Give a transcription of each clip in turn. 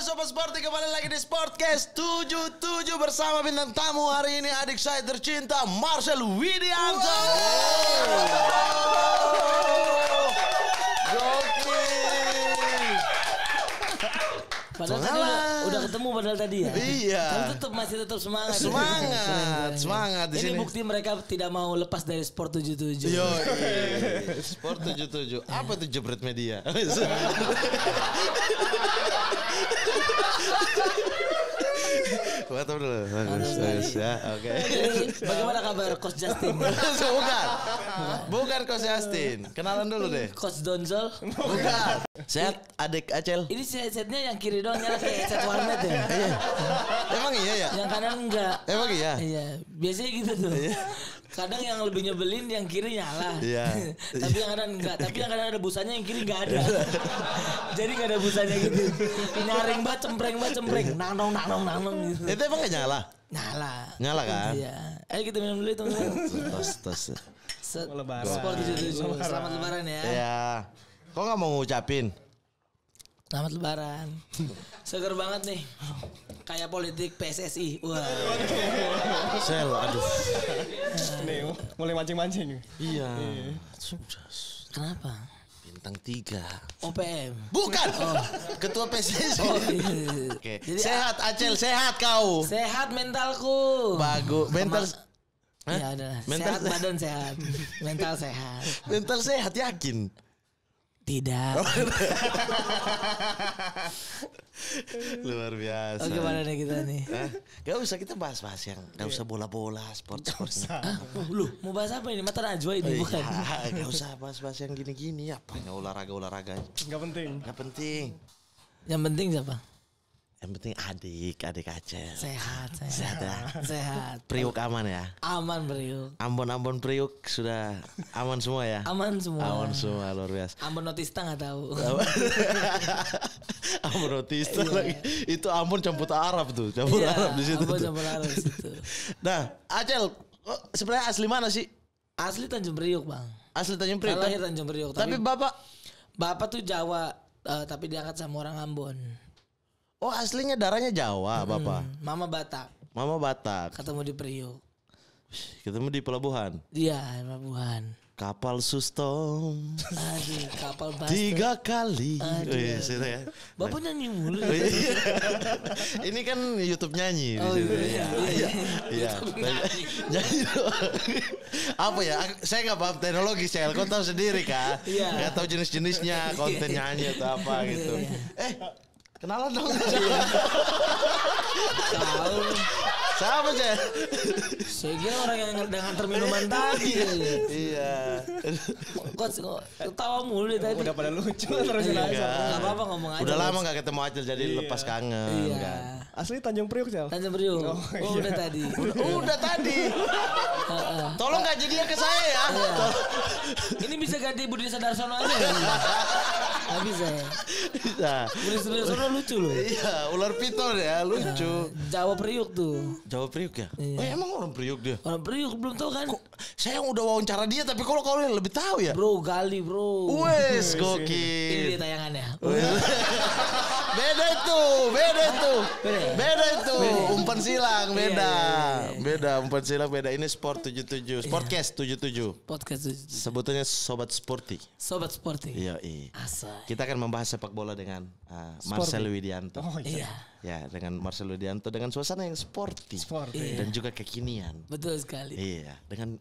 Sobat Sporty, kembali lagi di Sportcast 77 bersama bintang tamu hari ini adik saya tercinta Marcel Widianto. Padahal tadi udah ketemu padahal tadi ya. Iya. Tapi masih tetap semangat. Semangat di sini. Ini bukti mereka tidak mau lepas dari Sport 77. Yo, Sport 77. Apa itu jebret media? Mantap dulu. Bagus ya. Oke. Bagaimana kabar Coach Justin? Bukan Coach Justin. Kenalan dulu deh. Coach Donzel? Bukan. Sehat adik Acel. Ini setnya yang kiri doang nyala kayak set warnet ya. Emang iya ya? Yang kanan enggak. Emang iya? Iya, biasanya gitu tuh. Kadang yang lebih nyebelin yang kiri nyala. Iya. Tapi yang kanan enggak. Tapi yang kanan ada busanya, yang kiri enggak ada. Jadi enggak ada busanya gitu. Nyaring banget, cempreng. Nanong gitu. Itu emang gak nyala? Nyala kan? Iya. Ayo kita minum dulu teman-teman. Tos. Sport 77. Selamat lebaran ya. Iya. Kok gak mau ngucapin? Selamat lebaran. Seger banget nih. Kayak politik PSSI. Wah. Sel, aduh. Nih, mulai mancing-mancing. Iya. Kenapa? Bintang 3. OPM. Bukan. Ketua PSSI. Iya. Oke. Jadi, Sehat Acel, sehat kau. Sehat mentalku. Bagus. Mental. Ya udah. Sehat badan sehat. Mental sehat. Mental sehat yakin? Tidak. Luar biasa. Oke, mana nih kita nih? Gak usah kita bahas-bahas yang gak usah bola-bola, sport-sportnya. Lu mau bahas apa ini? Mata Najwa ini bukan? Gak usah bahas-bahas yang gini-gini. Apanya olahraga. Gak penting. Gak penting. Yang penting siapa? Yang penting adik Acel. Sehat ya. Sehat. Priuk aman ya. Aman Priuk. Ambon Priuk sudah aman semua ya. Aman semua Luar biasa. Ambon Notista nggak tahu. Ambon Notista lagi. Itu Ambon campur Arab tuh, campur Arab di situ. Ambon campur Arab di situ. Nah, Acel, sebenarnya asli mana sih? Asli Tanjung Priuk bang. Asli Tanjung Priuk. Lahir Tanjung Priuk. Tapi bapak tuh Jawa, tapi diangkat sama orang Ambon. Oh, aslinya darahnya Jawa, bapak. Mama Batak. Mama Batak. Ketemu di Priuk. Ketemu di pelabuhan. Iya, pelabuhan. Kapal Sustom. Aduh, kapal Buster. 3 kali. Aduh. Ya. Bapak nyanyi mulu. Ini kan YouTube nyanyi di situ. Iya. Nyanyi. Apa ya? Saya nggak paham teknologi, Sel. Kau tahu sendiri kan? Iya. Nggak tahu jenis-jenisnya, konten nyanyi atau apa gitu. Kenalan dong. Tahu. Siapa sih? Saya kira orang yang nganter minuman tadi. Iya. Kok ketawa mulu deh tadi. Udah pada lucu terusin aja. Enggak apa-apa ngomong aja. Udah lama gak ketemu Acel jadi lepas kangen. Iya. Kan? Asli Tanjung Priuk, Cel. Tanjung Priuk. Udah tadi. Udah tadi. Tolong gaji dia ke saya ya. Ini bisa ganti Budi Sadarsono aja ya? Gak bisa ya? Bisa. Budi Sadarsono lucu loh. Iya, ular piton ya, lucu. Jawa Priuk tuh. Jawa Priuk ya? Iya. Emang orang Priuk dia? Orang Priuk belum tahu kan? Saya yang udah wawancara dia, tapi kalau kau yang lebih tahu ya? Bro, gali bro. Wes, Ini gokil. dia tayangannya. Beda itu. Umpan silang beda. Beda, umpan silang beda. Ini Sport 77, Sportcast 77. Podcast Sebutannya Sobat Sporty. Sobat Sporty. Iya. Asal. Kita akan membahas sepak bola dengan Marcel Widianto. Oh iya. Iya. Ya, dengan Marcel Widianto dengan suasana yang sporty. Dan juga kekinian. Betul sekali. Iya, dengan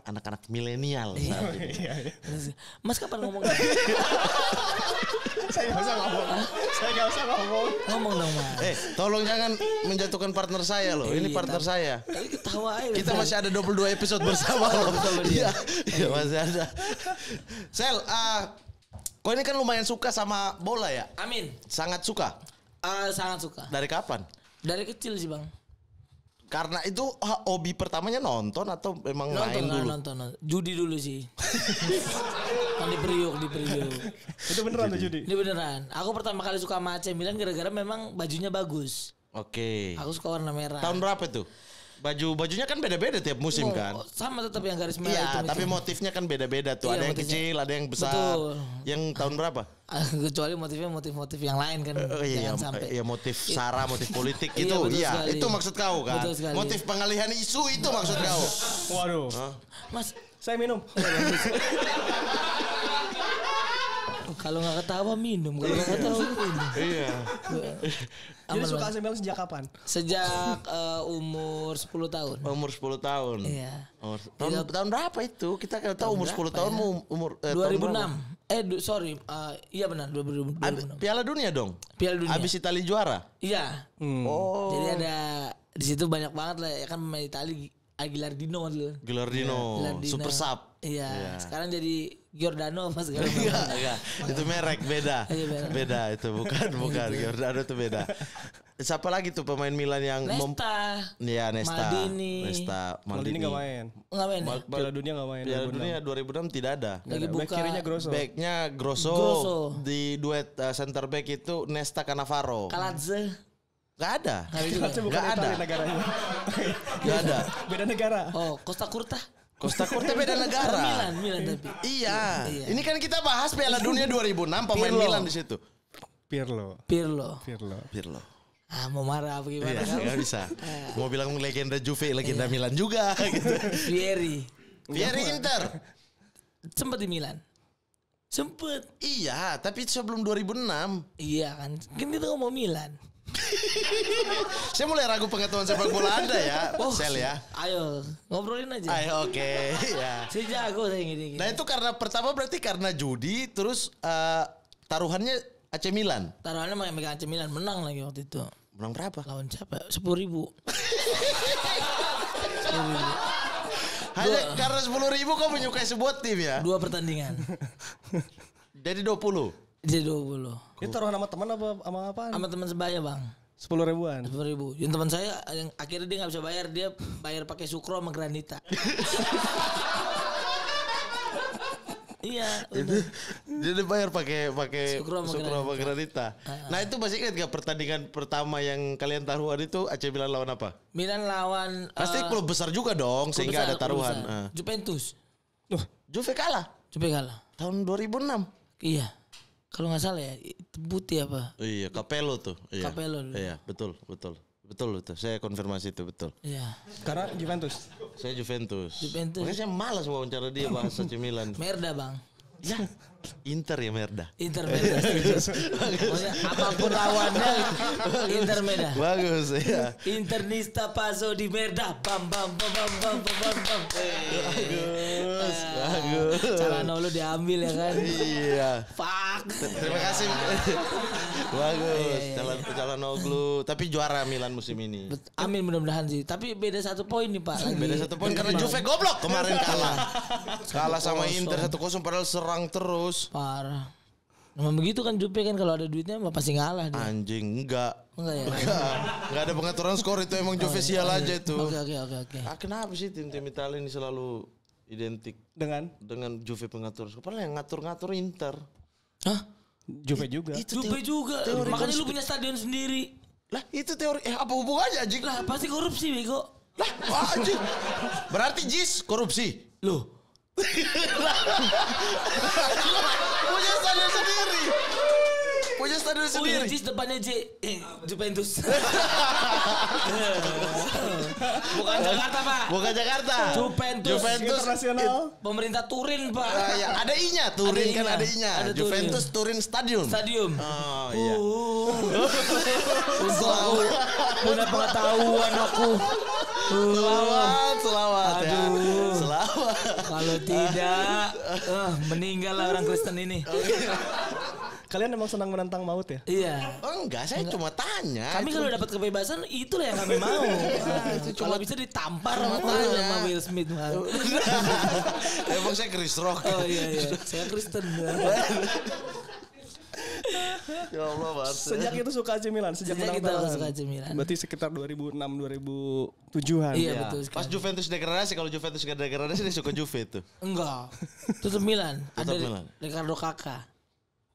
anak-anak milenial saat ini. Mas kapan ngomong? Saya gak usah ngomong. Ngomong dong mas. Tolong jangan menjatuhkan partner saya loh. Ini partner saya. Tapi ketawa aja. Kita masih ada 22 episode bersama loh. Iya, masih ada. Sel, kau ini kan lumayan suka sama bola ya? Amin. Sangat suka. Sangat suka. Dari kapan? Dari kecil sih bang. Karena itu hobi pertamanya nonton atau memang main dulu? Nonton. Judi dulu sih. Kan di Priuk. Itu beneran tuh judi? Ini beneran. Aku pertama kali suka sama AC Milan gara-gara memang bajunya bagus. Oke. Aku suka warna merah. Tahun berapa tuh? Bajunya kan beda-beda tiap musim kan. Sama tetap yang garis merah Iya, itu. tapi motifnya kan beda-beda tuh. Iya, Ada yang motifnya. kecil, ada yang besar. Betul. Yang tahun berapa? Kecuali motifnya motif-motif yang lain kan. Jangan sampai. Iya, motif sara, motif politik Iya, itu. betul Iya, sekali. itu maksud kau kan. Betul sekali. Motif pengalihan isu itu maksud kau. Waduh. Mas, Saya minum. kalau nggak ketawa minum, kalau nggak ketawa minum. Iya. Jadi Aman, suka Bang. AC Milan sejak kapan? Sejak umur 10 tahun. Umur 10 tahun. Iya. Tahun berapa itu? Kita kalau tahu umur 10 tahun mau umur 2006. Sorry. Iya benar 2006. Piala Dunia dong. Piala Dunia. Habis Italia juara. Iya. Oh. Jadi ada di situ banyak banget lah ya kan pemain Itali Gilardino dulu. Gilardino, Gilardino. Super Sub. Iya. Sekarang jadi Giordano apa segala macam. Enggak. Itu merek beda. Iya, beda. Beda itu bukan. Giordano itu beda. Siapa lagi tuh pemain Milan yang Nesta. Iya, Nesta. Maldini. Maldini nggak main. Enggak main. Ya? Piala Dunia nggak main. Piala Dunia 2006 tidak ada. Lagi Back buka. kirinya Grosso. Backnya Grosso. Di duet center back itu Nesta Cannavaro. Kaladze. Gak ada. Kaca bukan Gak ada. Italia negaranya. Gak ada. Beda negara. Oh, Costa Curta. Costa Curta beda negara. Milan tapi. Iya. Ini kan kita bahas Piala Dunia 2006 pemain Pirlo. Milan di situ. Pirlo. Pirlo. Ah, mau marah apa gimana Iya, kamu? gak bisa. Mau bilang legenda Juve, legenda Milan juga gitu. Vieri. Vieri Inter. Sempet di Milan. Sempet. Iya, tapi sebelum 2006. Iya kan. Kan kita ngomong Milan. Saya mulai ragu pengetahuan sepak bola Anda ya, Sel ya. Ayo, ngobrolin aja. Ayo oke, ya. Saya jago saya gini. Nah itu karena pertama berarti karena judi, terus taruhannya AC Milan. Taruhannya megang AC Milan menang lagi waktu itu. Menang berapa? Lawan siapa? 10.000. 10.000. Hanya karena 10.000 kau menyukai sebuah tim ya? 2 pertandingan. Jadi 20. Jadi 20. Itu taruhan sama teman apa sama apaan? Sama teman sebaya, Bang. 10 ribuan. 10.000. Yang teman saya yang akhirnya dia nggak bisa bayar, dia bayar pakai Sukro sama Granita. Iya, udah. Dia dibayar pakai Sukro sama Granita. Nah itu masih ingat gak pertandingan pertama yang kalian taruhan itu AC Milan lawan apa? Milan lawan Pasti klub besar juga dong sehingga ada taruhan. Juventus. Juve kalah Juve kalah. tahun 2006. Iya. Kalau nggak salah ya, itu putih apa? Iya, Capello tuh. Iya. Capello dulu. Iya, betul. Betul itu. Saya konfirmasi itu betul. Iya. Karena Juventus. Saya Juventus. Juventus. Makanya saya malas wawancara dia bahas AC Milan. Merda, Bang. Ya, Inter ya Merda. Inter Merda. Pokoknya apapun lawannya Inter Merda. Bagus ya. Internista Paso di Merda. Bam bam bam bam bam bam bam. Bagus. Calhanoglu diambil ya kan. Iya. Fuck. Terima kasih. Bagus. Calhanoglu. Tapi juara Milan musim ini. Amin mudah-mudahan sih. Tapi beda 1 poin nih Pak. Lagi. Beda 1 poin karena Juve goblok kemarin kalah. Kalah sama Inter 1-0 padahal serang terus. Parah. Memang begitu kan Juve kan kalau ada duitnya mah pasti ngalah dia. Anjing enggak. Enggak ya. Enggak ada pengaturan skor itu emang Juve sial aja itu. Oke. Kenapa sih tim-tim Italia ini selalu identik Dengan Juve pengatur skor? Padahal yang ngatur-ngatur Inter. Hah? Juve juga. Juve juga. Makanya lu punya stadion sendiri. Lah itu teori apa hubungannya anjing? Lah pasti korupsi bego. Lah anjing. Berarti JIS korupsi. Loh. Punya stadion sendiri. Punya stadion Oh iya, sendiri. Jis depannya Juventus. Bukan Jakarta, Pak. Bukan Jakarta. Juventus. Internasional. Pemerintah Turin, Pak. Ya, ada I-nya, Turin kan ada I-nya. Ada Turin. Juventus Turin Stadium. Stadium. Oh iya. Untuk aku punya pengetahuan aku. Selamat ya. Aduh. Selamat. Kalau tidak, meninggal lah orang Kristen ini. Kalian emang senang menentang maut ya? Iya. Oh, enggak, saya cuma tanya. Kami kalau dapat kebebasan itulah yang kami mau. Kalau bisa ditampar sama Will Smith. Emang saya Chris Rock. Oh iya. Saya Kristen. Ya Allah, Mas. Sejak itu suka AC Milan, sejak menang kita taruhan. suka AC Milan. Berarti sekitar 2006-2007an. Iya, Ya. betul sekali. Pas Juventus degradasi, kalau Juventus gak degradasi dia suka Juve itu. Enggak. Tutup Milan. Tetap Ada Milan. Ricardo Kakak.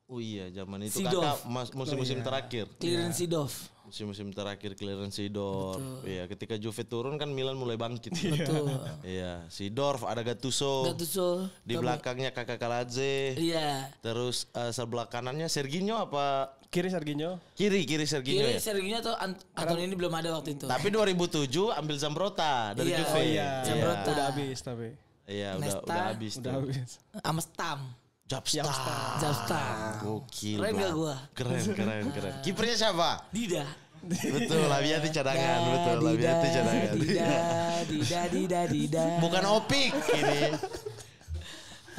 Oh iya, zaman itu Seedorf. Kakak musim-musim terakhir. Clearance Seedorf. Musim-musim terakhir clearance Seedorf. Iya, ketika Juve turun kan Milan mulai bangkit. Betul. Iya, Seedorf, ada Gattuso. Di belakangnya Kakak Kaladze. Iya. Terus sebelah kanannya Serginho apa? Kiri Serginho. Kiri Serginho ya. Serginho atau Antonini belum ada waktu itu. Tapi 2007 ambil Zambrota dari Juve. Oh iya. Zambrota. Udah habis tapi. Iya, Nesta. udah habis. Udah habis. Sama Stam. Jabstar. Gokil. Keren gak gua? Keren. Kipernya siapa? Dida. Betul, Labiati cadangan, betul. Labiati cadangan. Dida. Bukan Opik ini.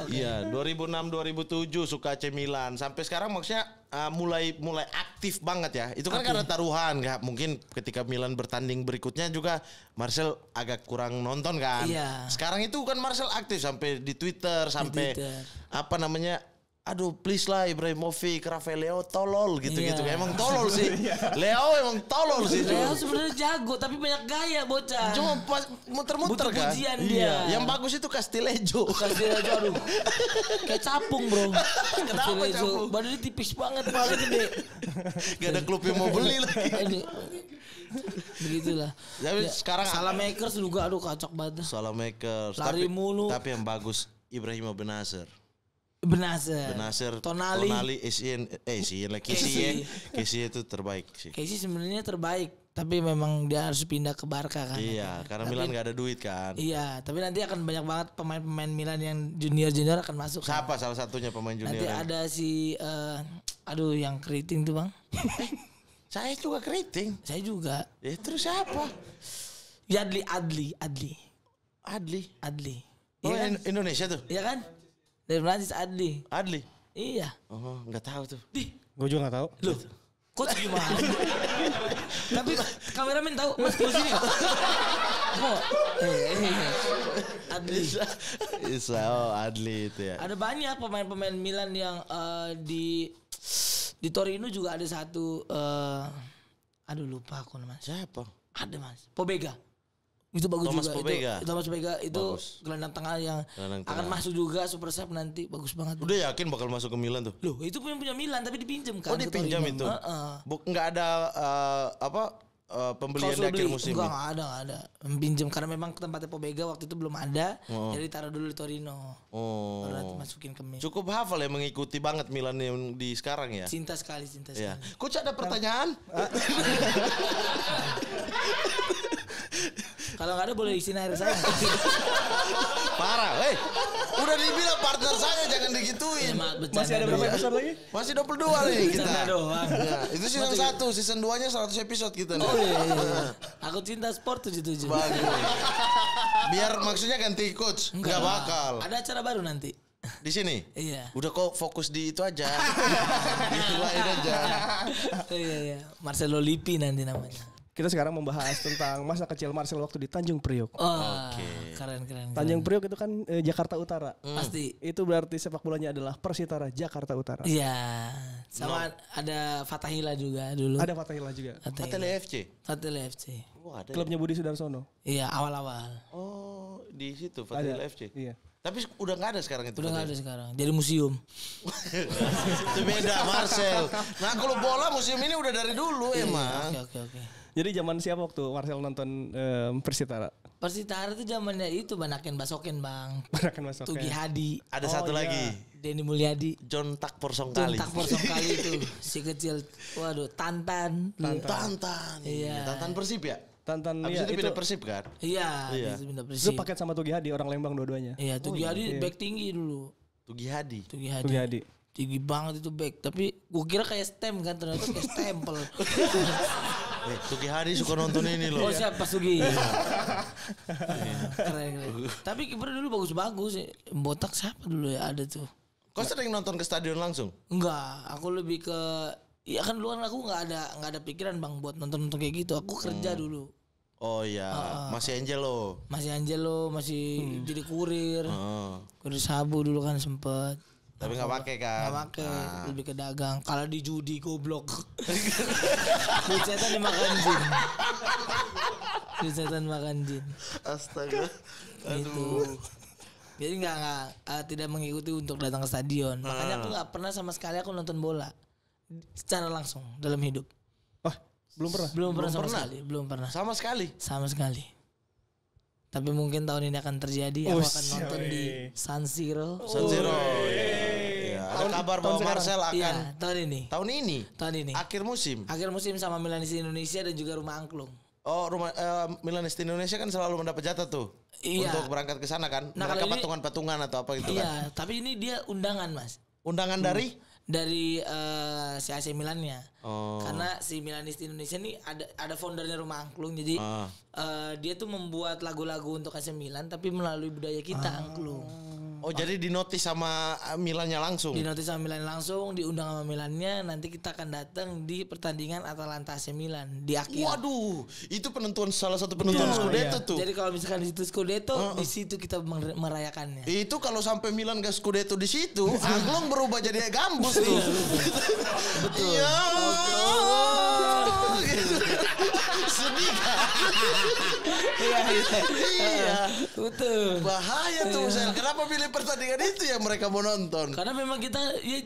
Iya, 2006-2007 suka AC Milan. Sampai sekarang maksudnya mulai aktif banget ya. Itu kan karena taruhan, nggak mungkin ketika Milan bertanding berikutnya juga Marcel agak kurang nonton kan. Iya. Sekarang itu kan Marcel aktif sampai di Twitter, sampai apa namanya? Aduh please lah Ibrahimovic, Rafael Leo tolol gitu-gitu. Emang tolol sih. Leo emang tolol sih. Leo sebenarnya jago tapi banyak gaya bocah. Cuma pas muter-muter butuh kan. pujian dia. Yang bagus itu Castillejo. Aduh. Kayak capung bro. Kenapa capung? Badannya tipis banget, kepala gede. Gak ada klub yang mau beli lagi. Begitulah. Tapi sekarang Salamakers juga aduh kacak banget. Salamakers. Lari mulu. Tapi yang bagus Ibrahimo Benacer, Tonali, Essien itu terbaik sih. Casey sebenarnya terbaik, tapi memang dia harus pindah ke Barca kan. Iya, karena Milan gak ada duit kan. Iya, tapi nanti akan banyak banget pemain-pemain Milan yang junior akan masuk. Siapa salah satunya pemain junior? Nanti ada si yang keriting tuh bang. Saya juga keriting. Saya juga. Terus siapa? Adli. Oh, Iya kan? Indonesia tuh? Iya kan? Dari Prancis Adli. Iya. Oh, nggak tahu tuh. Gue juga nggak tahu. Loh, kok gimana? Tapi kameramen tahu Mas Bos ini nggak? Kok? Adli. Adli itu ya. Ada banyak pemain-pemain Milan yang di Torino juga ada satu. Aduh lupa aku namanya. Siapa? Ada Mas. Pobega. Itu bagus Thomas juga. Pobega. Thomas Pobega itu gelandang tengah yang akan masuk juga super sub nanti, bagus banget. Udah yakin bakal masuk ke Milan tuh? Loh, itu punya Milan tapi dipinjam kan. Oh, dipinjam itu. Nggak ada pembelian di akhir musim. Enggak ada. Pinjam karena memang tempatnya Pobega waktu itu belum ada. Jadi taruh dulu di Torino. Baru masukin ke Milan. Cukup hafal ya, mengikuti banget Milan yang di sekarang ya. Cinta sekali. Ya. Coach ada pertanyaan? Kalau nggak ada boleh isiin air saya. Parah, udah dibilang partner saya jangan digituin. Masih ada berapa episode lagi? Masih 22 nih kita. Doang. Ya, itu season 1, season 2-nya 100 episode kita nih. Oh iya. Aku cinta sport 77. Bagus. Biar maksudnya ganti coach, enggak bakal. Ada acara baru nanti. Di sini? Iya. Udah kok fokus di itu aja. Itu lain aja. Iya. Marcelo Lippi nanti namanya. Kita sekarang membahas tentang masa kecil Marcel waktu di Tanjung Priok. Keren. Tanjung Priok itu kan Jakarta Utara. Pasti. Itu berarti sepak bolanya adalah Persitara Jakarta Utara. Iya. Sama ada Fatahila juga dulu. Ada Fatahila juga. Fatahila FC. Oh, ada. Klubnya Budi Sudarsono. Iya, awal-awal. Oh, di situ Fatahila FC. Iya. Tapi udah nggak ada sekarang itu. Udah nggak ada sekarang. Jadi museum. Itu beda Marcel. Nah kalau bola museum ini udah dari dulu emang. Oke. Jadi zaman siapa waktu Marcel nonton Persitara? Persitara itu zamannya itu Banaken Basoken bang. Banaken Basoken. Tugi Hadi. Ada satu lagi. Denny Mulyadi. John Takpor Songkali. Itu si kecil. Waduh, Tantan. Iya. Tantan Persib ya? Tantan abis ya, itu pindah Persib kan? Iya. Itu pindah Persib. Itu paket sama Tugi Hadi, orang Lembang dua-duanya. Iya, Tugi Hadi back tinggi dulu. Tugi Hadi. Tinggi banget itu back. Tapi gue kira kayak stem kan, ternyata kayak stempel. Tugi Hadi suka nonton ini loh. Oh siapa Sugi? Keren. Tapi kiper dulu bagus-bagus. Botak siapa dulu ya ada tuh. Kau sering nonton ke stadion langsung? Enggak, aku lebih ke iya kan dulu kan aku nggak ada pikiran bang buat nonton kayak gitu. Aku kerja dulu. Oh iya, masih Angelo, masih jadi kurir. Kurir sabu dulu kan sempet. Tapi nggak pakai kan? Nggak pakai, lebih ke dagang. Kalau di judi goblok. Duit setan makan jin. Astaga. Aduh. Jadi tidak mengikuti untuk datang ke stadion. Makanya aku nggak pernah sama sekali aku nonton bola secara langsung dalam hidup. Oh, Belum pernah. Belum pernah sama pernah? sekali. Belum pernah. Sama sekali. Sama sekali. Tapi mungkin tahun ini akan terjadi. Aku akan nonton di San Siro. San Siro. Ya, ada kabar bahwa Marcel akan Iya, tahun ini. tahun ini. Tahun ini. Akhir musim. Akhir musim sama Milanisti Indonesia dan juga Rumah Angklung. Oh, Milanisti Indonesia kan selalu mendapat jatah tuh. Iya. Untuk berangkat ke sana kan. Nah, Mereka kalau ini- patungan-patungan atau apa gitu kan. Iya, tapi ini dia undangan, Mas. Undangan dari Dari si AC Milannya. Oh. Karena si Milanisti Indonesia nih ada foundernya Rumah Angklung. Jadi dia tuh membuat lagu-lagu untuk AC Milan tapi melalui budaya kita angklung. Oh, jadi dinotis sama Milannya langsung. Di notis sama Milan langsung, diundang sama Milannya, nanti kita akan datang di pertandingan Atalanta AC Milan di akhir. Waduh, itu salah satu penentuan Scudetto tuh. Jadi kalau misalkan di situ Scudetto, di situ kita merayakannya. Itu kalau sampai Milan gak Scudetto di situ, Angklung berubah jadi gambus tuh. Betul. Iya. Gitu. Sedih kan? Iya. Betul. Bahaya tuh, Sel. Kenapa pilih pertandingan itu yang mereka mau nonton? Karena memang kita ya,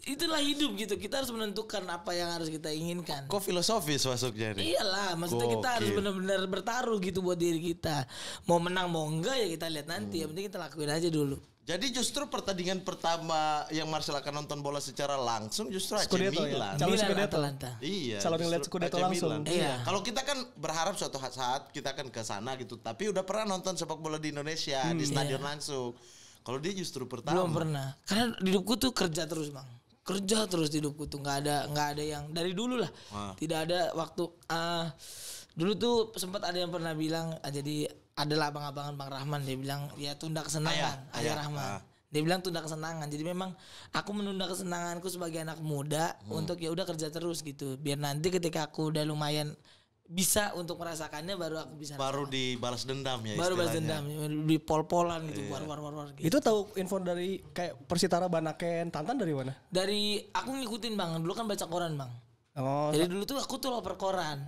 itulah hidup gitu. Kita harus menentukan apa yang harus kita inginkan. Kok filosofis masuknya nih? Iyalah, maksudnya kita harus Gokil. benar-benar bertaruh gitu buat diri kita. Mau menang mau enggak ya kita lihat nanti. Yang penting kita lakuin aja dulu. Jadi justru pertandingan pertama yang Marcel akan nonton bola secara langsung justru AC Scudetto ya? Milan. Calon Milan Scudetto. Atalanta. Iya. Calon justru ngeliat Scudetto AC langsung. Milan. Iya. Kalau kita kan berharap suatu saat kita akan ke sana gitu, tapi udah pernah nonton sepak bola di Indonesia di stadion langsung. Kalau dia justru pertama. Belum pernah. Karena hidupku tuh kerja terus, Bang. Kerja terus hidupku tuh nggak ada yang dari dulu lah. Tidak ada waktu dulu tuh sempat ada yang pernah bilang jadi adalah abang-abangan Bang Rahman, dia bilang ya tunda kesenangan. Ayah Rahman. Dia bilang tunda kesenangan. Jadi memang aku menunda kesenanganku sebagai anak muda untuk ya udah kerja terus gitu. Biar nanti ketika aku udah lumayan bisa untuk merasakannya baru aku bisa Baru dibalas dendam ya baru balas istilahnya. dendam di pol-polan gitu war gitu. Itu tahu info dari kayak Persitara Banaken Tantan dari mana? Dari aku ngikutin Bang, dulu kan baca koran Bang. Oh, Jadi dulu tuh aku tuh loper koran.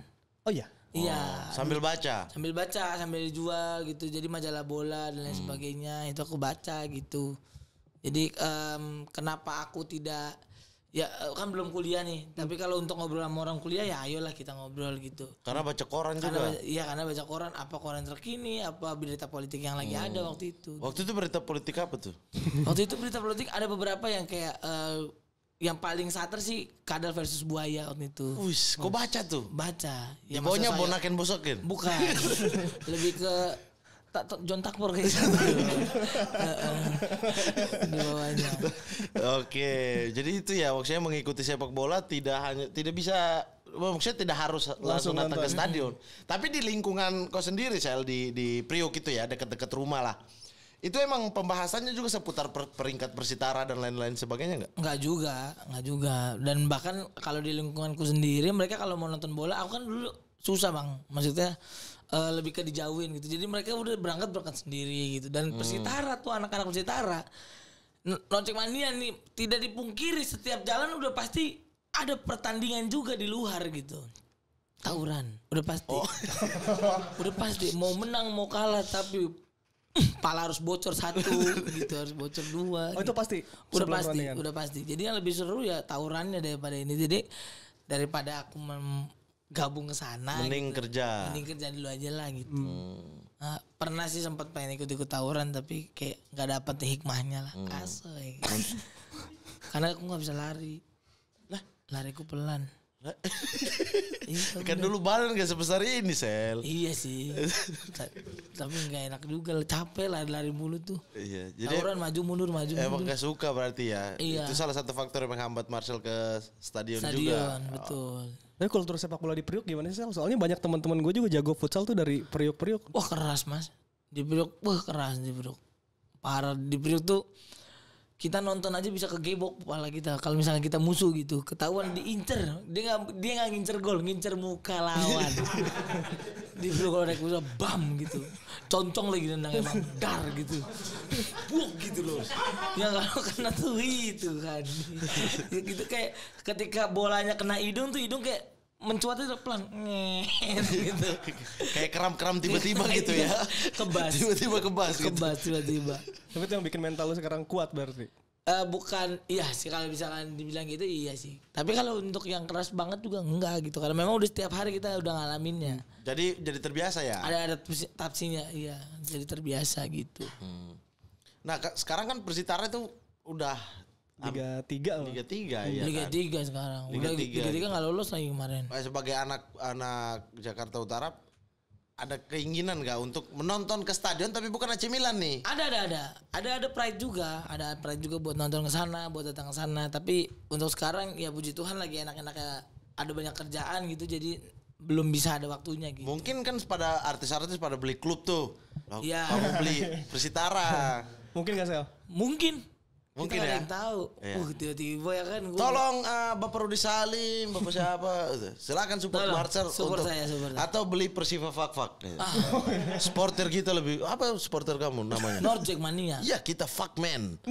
oh iya. Iya. Sambil baca. Sambil baca, sambil dijual gitu. Jadi majalah bola dan lain sebagainya itu aku baca gitu. Jadi kenapa aku tidak ya kan belum kuliah nih. Tapi kalau untuk ngobrol sama orang kuliah ya ayolah kita ngobrol gitu. Karena baca koran Karena juga. karena baca koran, apa koran terkini, apa berita politik yang lagi ada waktu itu. Waktu itu berita politik apa tuh? Waktu itu berita politik ada beberapa yang kayak yang paling santer sih Kadal versus Buaya waktu itu. Wih, kok baca tuh? Baca. Ya, Ya baunya maksud saya- bonaken bosokin. Bukan. Lebih ke John Takpor kayak gitu. Di bawahnya. Oke, jadi itu ya maksudnya mengikuti sepak bola tidak bisa maksudnya tidak harus langsung datang ke stadion. Tapi di lingkungan kau sendiri Sel di Priok itu ya dekat-dekat rumah lah. Itu emang pembahasannya juga seputar peringkat Persitara dan lain-lain sebagainya nggak? Enggak juga. Dan bahkan kalau di lingkunganku sendiri mereka kalau mau nonton bola aku kan dulu susah Bang. Maksudnya lebih ke dijauhin gitu. Jadi mereka udah berangkat sendiri gitu. Dan Persitara tuh anak-anak Persitara lonceng mania nih tidak dipungkiri setiap jalan udah pasti ada pertandingan juga di luar gitu. Tawuran, udah pasti. Udah pasti mau menang mau kalah tapi pala harus bocor satu gitu, harus bocor dua. Oh, itu pasti. Udah sebelum pasti, pertandingan. udah pasti. Jadi yang lebih seru ya tawurannya daripada ini. Jadi daripada aku gabung ke sana Mending gitu. kerja. Mending kerja dulu aja lah gitu. Nah, pernah sih sempat pengen ikut-ikut tawuran tapi kayak nggak dapet hikmahnya lah. Asoy. Karena aku nggak bisa lari. Lah, lariku pelan. Iya, Kan dulu badan gak sebesar ini Sel. iya sih. Tapi nggak enak juga, capek lari-lari mulu tuh. Iya, jadi Tawuran maju mundur. emang gak suka berarti ya. Iya. Itu salah satu faktor yang menghambat Marcel ke stadion juga. Stadion, betul. Tapi kultur sepak bola di Priok gimana sih Sel? Soalnya banyak teman-teman gue juga jago futsal tuh dari Priok-Priok. Wah keras Mas. Di Priok, wah keras di Priok. Parah di Priok tuh. Kita nonton aja bisa kegebok kepala kita. Kalau misalnya kita musuh gitu, ketahuan diincer. Dia nggak ngincer gol, ngincer muka lawan. Di Priok kalau naik musuh, bam gitu. Concong lagi nendang emang dar gitu. Buk gitu loh. Ya kalau kena tuh itu kan. Gitu kayak ketika bolanya kena hidung tuh hidung kayak mencuat itu pelan gitu. Kayak keram-keram tiba-tiba gitu ya. Kebas. Tiba-tiba kebas gitu. Kebas tiba-tiba. Tapi itu yang bikin mental lu sekarang kuat berarti. Bukan, iya sih kalau misalkan dibilang gitu iya sih. Tapi kalau untuk yang keras banget juga enggak gitu. Karena memang udah setiap hari kita udah ngalaminnya. Jadi terbiasa ya. Ada adaptasinya, iya. Jadi terbiasa gitu. Nah sekarang kan Persitara itu udah Liga 3 Liga 3 ya. Liga kan? 3 sekarang. Liga 3. Liga 3 nggak lolos lagi kemarin. Sebagai anak Jakarta Utara ada keinginan nggak untuk menonton ke stadion tapi bukan AC Milan nih? Ada pride juga, buat nonton ke sana, buat datang ke sana. Tapi untuk sekarang ya puji Tuhan lagi enak-enaknya, ada banyak kerjaan gitu, jadi belum bisa ada waktunya gitu. Mungkin kan pada artis-artis pada beli klub tuh. Iya. Kamu beli Persitara. Mungkin gak Sel? Mungkin Mungkin kita ya. yang tahu. Iya. Tiba-tiba ya kan. Tolong Bapak Rudi Salim, Bapak siapa? Silakan support Tolong, Marcel support untuk saya. atau beli Persiva Fak. Supporter kita lebih apa supporter kamu namanya? Norjack Mania. Iya kita fuck man.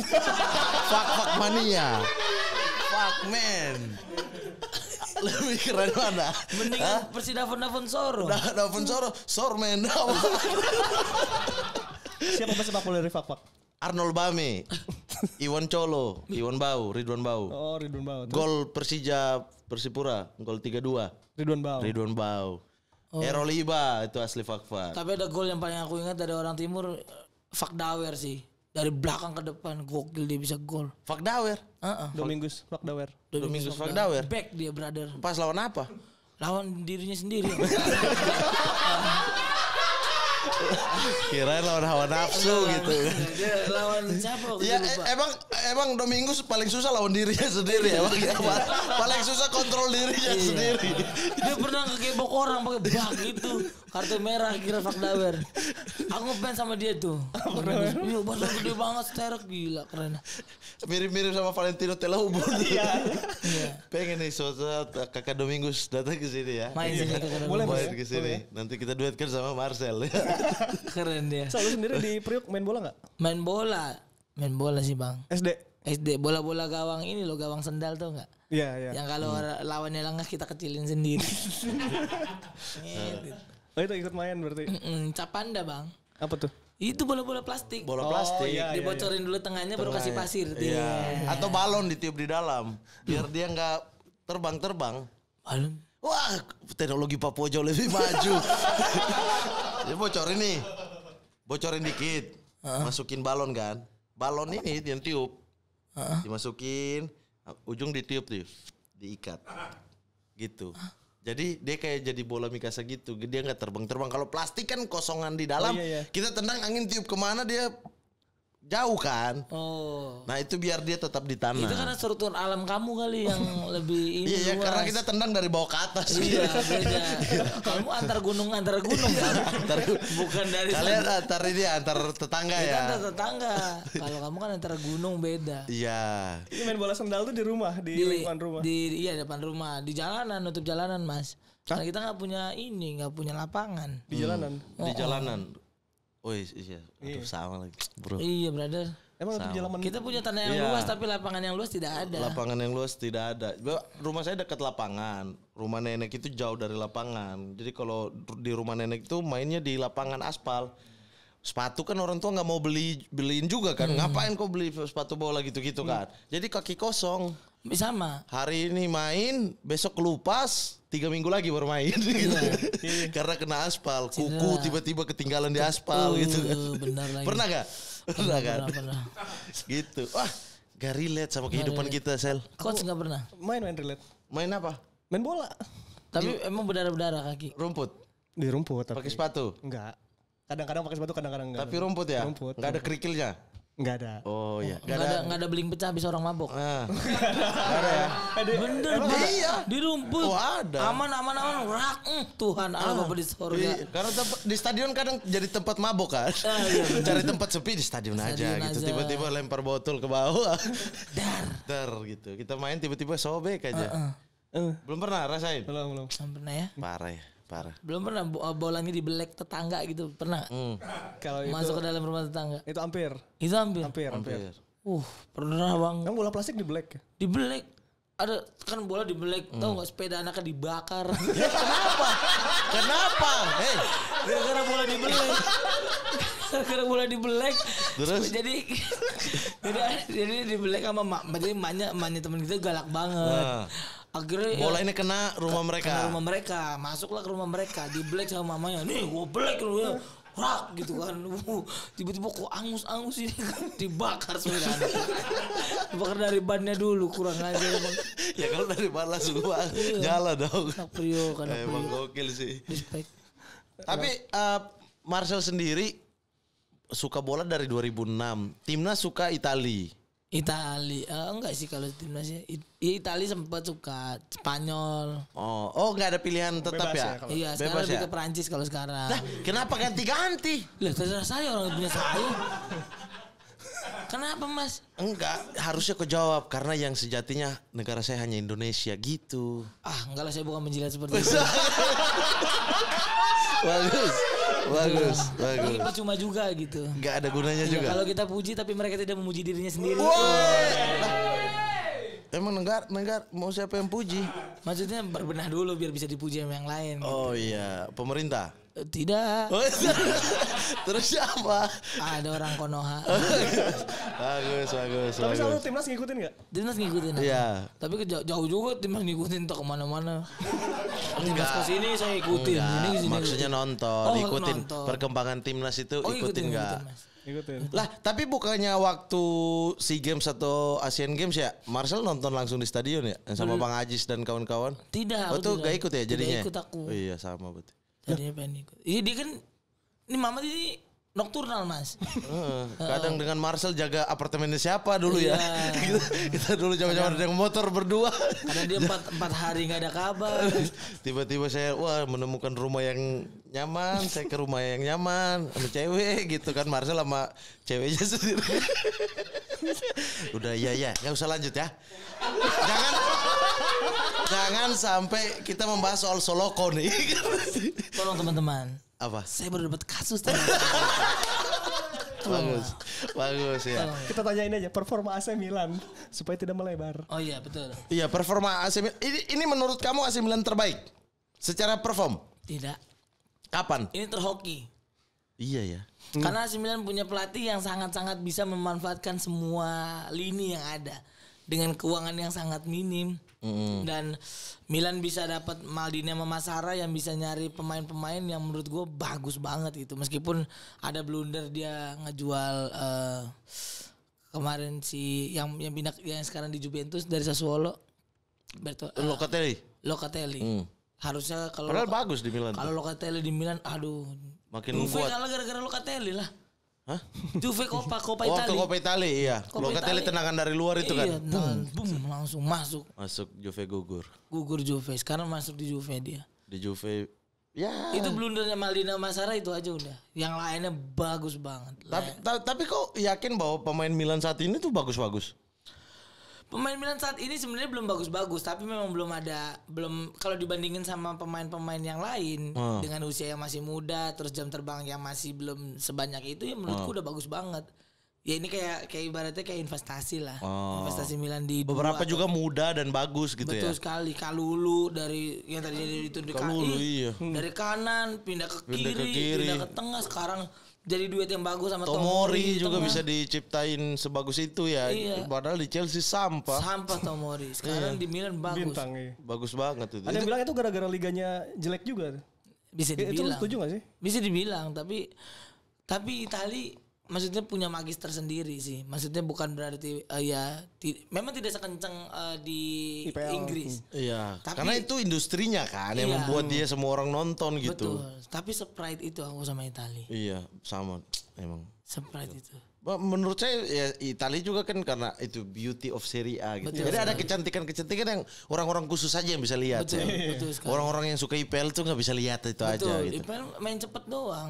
Fuck mania. Fuck man. Lebih keren mana? Mendingan Persidafon Soro. Davon Sorman. Siapa pesepak bola dari Fak? Arnold Bame. Iwan Colo, Ridwan Bau. Oh, Ridwan Bau. Gol Persija Persipura, gol 3-2. Ridwan Bau. Erol Iba itu asli Fak. Tapi ada gol yang paling aku ingat dari orang timur, Fak Dawer sih. Dari belakang ke depan gokil dia bisa gol. Fak Dawer. Domingus Fak Dawer. Domingus Fak Dawer. Back dia brother. Pas lawan apa? Lawan dirinya sendiri. Kirain lawan hawa nafsu gitu. Dia lawan siapa? Aku Ya lupa. emang Domingus paling susah lawan dirinya sendiri ya. Paling susah kontrol dirinya sendiri. Dia pernah ngegebok orang pakai bak gitu. Kartu merah kira Fak Dawer. Aku ngefans sama dia tuh. Iya, badan gede banget, sterek gila, keren. Mirip-mirip sama Valentino Telahubun. Iya. Pengen nih suatu saat kakak Domingus datang ke sini ya. Main sini ke Boleh, Main ke sini. Nanti kita duetkan sama Marcel ya. Keren dia. Sel, lu sendiri di Priok main bola gak? Main bola sih bang. SD? Bola-bola gawang ini loh, gawang sendal tuh nggak? Iya. Yang kalau lawannya lengah kita kecilin sendiri. Gitu. Oh itu ikut main berarti? Capanda bang. Apa tuh? Itu bola-bola plastik. Bola plastik. iya. Dibocorin dulu tengahnya baru kasih pasir. Iya. Atau balon ditiup di dalam. Biar dia nggak terbang. Balon. Wah, teknologi Papua jauh lebih maju. Dia bocorin dikit, masukin balon kan. Balon ini yang tiup, dimasukin, ujung ditiup tuh, diikat, gitu. Jadi dia kayak jadi bola mikasa gitu, dia nggak terbang. Kalau plastik kan kosongan di dalam, kita tendang angin tiup kemana dia jauh kan. Oh. Nah itu biar dia tetap di tanah. Itu karena struktur alam kamu kali yang lebih ini. Iya, luas. karena kita tendang dari bawah ke atas. Iya, beda. Kamu antar gunung kan. Bukan dari Kalian antar tetangga kita ya. antar tetangga. Kalau kamu kan antar gunung beda. Iya. Ini main bola sendal tuh di rumah, di lingkungan rumah. Iya depan rumah, di jalanan, nutup jalanan mas. Karena kita nggak punya lapangan. Di jalanan. Di jalanan. Oh iya. Aduh, sama lagi bro. Iya brother. Emang nutup jalanan. Kita punya tanah yang luas tapi lapangan yang luas tidak ada. Lapangan yang luas tidak ada. Rumah saya dekat lapangan. Rumah nenek itu jauh dari lapangan. Jadi kalau di rumah nenek itu mainnya di lapangan aspal. Sepatu kan orang tua nggak mau beliin juga kan. Ngapain kau beli sepatu bola gitu-gitu kan. Jadi kaki kosong. Sama. Hari ini main, besok kelupas, 3 minggu lagi baru main gitu. Karena kena aspal, kuku tiba-tiba ketinggalan di aspal gitu kan. Benar lagi. Pernah gak? Pernah kan? Pernah. Gitu. Wah, gak relate sama kehidupan kita, Sel. Coach nggak pernah. Main relate. Main apa? Main bola. Tapi emang berdarah kaki. Rumput. Di rumput. Pakai sepatu. Enggak. Kadang-kadang pakai sepatu, kadang-kadang enggak. Tapi rumput ya? Rumput. Gak ada kerikilnya? Enggak ada. Oh iya. Nggak ada beling pecah habis orang mabok. Nah. Gak ada ya? Bener. Iya. Di rumput. Oh ada. Aman. Rak. Tuhan Allah Bapa di surga. Iya, karena di stadion kadang jadi tempat mabok kan. Iya, Cari tempat sepi di stadion aja gitu. Tiba-tiba lempar botol ke bawah. Dar gitu. Kita main tiba-tiba sobek aja. Belum pernah rasain? Belum. Belum pernah ya? Parah. Belum pernah bolanya dibelek tetangga gitu. Pernah? Kalau itu Masuk ke dalam rumah tetangga. itu hampir. Itu hampir. Pernah Pernah bang. Kan bola plastik di black. Dibelek. Ada kan bola dibelek. Tahu nggak sepeda anaknya dibakar. Kenapa? Hei, Gara-gara bola dibelek. Karena bola di black. Terus? Jadi di black sama jadi emaknya teman kita galak banget. Akhirnya Bola ini kena rumah mereka. Kena rumah mereka, masuklah ke rumah mereka, di black sama mamanya. Nih, gua black lu ya. Rak gitu kan. Tiba-tiba kok angus-angus ini kan dibakar sepeda. Dibakar dari bannya dulu, kurang aja emang. Ya kalau dari ban langsung nyala dong. Anak Priok, Emang gokil sih. Respect. Tapi Marcel sendiri suka bola dari 2006. Timnas suka Itali. Enggak sih kalau timnasnya. Itali sempat suka, Spanyol. Oh nggak ada pilihan tetap Bebas ya? ya kalau- Iya, Bebas sekarang lebih ya? ke Perancis kalau sekarang. Nah, kenapa ganti-ganti? Lah, terserah saya, orang punya saya. Kenapa, Mas? Enggak, harusnya kau jawab karena yang sejatinya negara saya hanya Indonesia gitu. Enggak lah, saya bukan menjilat seperti itu. Bagus. Ini percuma juga gitu. Enggak ada gunanya Ya, juga. kalau kita puji tapi mereka tidak memuji dirinya sendiri. Emang negara mau siapa yang puji? Maksudnya berbenah dulu biar bisa dipuji sama yang lain. Oh iya, pemerintah. Tidak. Oh, terus siapa? Ada orang Konoha. Bagus. Tapi selalu timnas ngikutin nggak? Timnas ngikutin. Iya. Tapi jauh juga timnas ngikutin tak kemana-mana. Timnas ke sini saya ikutin. Enggak, Ini kesini. maksudnya nonton, Oh, ikutin nonton. perkembangan timnas itu ikutin enggak? Mas. Ngikutin. Lah, tapi bukannya waktu SEA Games atau Asian Games ya, Marcel nonton langsung di stadion ya, sama Bang Ajis dan kawan-kawan? Tidak. Oh, aku tuh tidak. gak ikut ya jadinya? Tidak ikut aku. Oh iya, sama berarti. Tadinya pengen ikut. Iya dia kan, ini Mama ini nokturnal Mas. Kadang dengan Marcel jaga apartemennya siapa dulu ya? Iya. kita dulu zaman-zaman ada motor berdua. Karena dia 4 hari nggak ada kabar. Tiba-tiba saya menemukan rumah yang nyaman, saya ke rumah yang nyaman sama cewek gitu kan, Marcel sama ceweknya sendiri. Udah ya, nggak usah lanjut ya. Jangan sampai kita membahas soal Soloko nih. Tolong teman-teman. Apa? Saya baru dapat kasus. Bagus ya. Kita tanyain aja performa AC Milan supaya tidak melebar. Oh iya betul. Iya, performa AC Milan. Ini menurut kamu AC Milan terbaik secara perform? Tidak. Kapan? Ini terhoki. Iya ya. Karena AC Milan punya pelatih yang sangat-sangat bisa memanfaatkan semua lini yang ada dengan keuangan yang sangat minim. Dan Milan bisa dapat Maldini sama Masara yang bisa nyari pemain-pemain yang menurut gue bagus banget gitu. Meskipun ada blunder dia ngejual kemarin si yang pindah yang sekarang di Juventus dari Sassuolo, Locatelli. Harusnya kalau Padahal bagus di Milan. Kalau Locatelli di Milan, aduh. Makin Juve kuat. kalah gara-gara Locatelli lah. Hah? Juve Coppa Waktu Italia. Coppa Italia iya. Coppa Locatelli Italia. tendangan dari luar itu Iya, kan. boom, langsung masuk. Masuk Juve Gugur Juve. Sekarang masuk di Juve dia. di Juve. Ya. Itu blundernya Maldini Masara itu aja udah. Yang lainnya bagus banget. Tapi kok yakin bahwa pemain Milan saat ini tuh bagus-bagus? Pemain Milan saat ini sebenarnya belum bagus-bagus, tapi memang belum kalau dibandingin sama pemain-pemain yang lain dengan usia yang masih muda, terus jam terbang yang masih belum sebanyak itu ya menurutku udah bagus banget. Ya ini kayak ibaratnya kayak investasi lah. Investasi Milan di Beberapa juga muda dan bagus gitu betul ya. sekali. Kalulu dari yang tadinya itu di Kalulu, iya. dari kanan pindah ke Pindah ke kiri, kiri. pindah ke tengah, sekarang jadi duet yang bagus sama Tomori di juga tengah. bisa diciptain sebagus itu ya. Iya. Padahal di Chelsea sampah. Sampah Tomori. Sekarang di Milan bagus. Bintang ya. Bagus banget itu. Ada yang bilang itu gara-gara liganya jelek juga. Bisa Itu lu dibilang. setuju gak sih? Bisa dibilang, tapi Itali maksudnya punya magis tersendiri sih. Maksudnya bukan berarti memang tidak sekencang di IPL. Inggris. Iya. Tapi- Karena itu industrinya kan yang Iya. membuat dia semua orang nonton gitu. Betul. Tapi sepride itu aku sama Itali. Iya, sama emang. Sepride itu. Menurut saya ya Italia juga kan karena itu beauty of Serie A gitu. Betul Jadi ada sekali. kecantikan yang orang-orang khusus aja yang bisa lihat. Betul, ya. betul sekali. Orang-orang yang suka IPL tuh nggak bisa lihat itu aja Betul. gitu. IPL main cepet doang.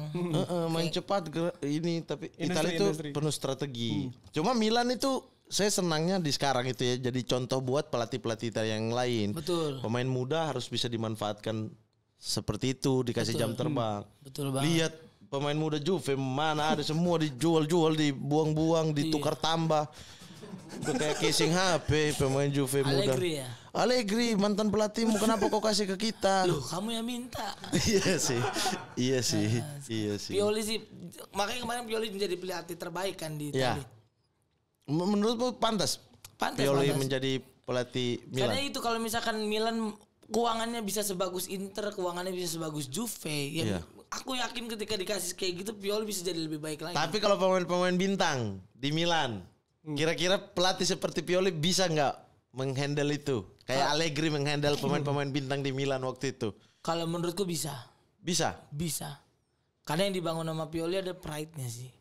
Main cepat ini tapi Italia itu industri. penuh strategi. Cuma Milan itu saya senangnya di sekarang itu ya jadi contoh buat pelatih-pelatih Italia yang lain. Betul. Pemain muda harus bisa dimanfaatkan seperti itu, dikasih jam terbang. Betul banget. Lihat pemain muda Juve mana ada semua dijual-jual, dibuang-buang, ditukar tambah. Udah kayak casing HP pemain Juve muda. Allegri ya. Allegri mantan pelatihmu, kenapa kau kasih ke kita? Loh, kamu yang minta. Iya sih. Iya sih. Iya sih. Pioli sih, makanya kemarin Pioli menjadi pelatih terbaik kan di Ya. Italia. Menurutmu pantas? Pantas, Pioli pantas. menjadi pelatih Milan. Karena itu kalau misalkan Milan keuangannya bisa sebagus Inter, keuangannya bisa sebagus Juve, ya Iya. aku yakin ketika dikasih kayak gitu Pioli bisa jadi lebih baik lagi. Tapi kalau pemain-pemain bintang di Milan, kira-kira pelatih seperti Pioli bisa nggak menghandle itu? Kayak Allegri menghandle pemain-pemain bintang di Milan waktu itu. Kalau menurutku bisa. Bisa. Karena yang dibangun sama Pioli ada pride-nya sih.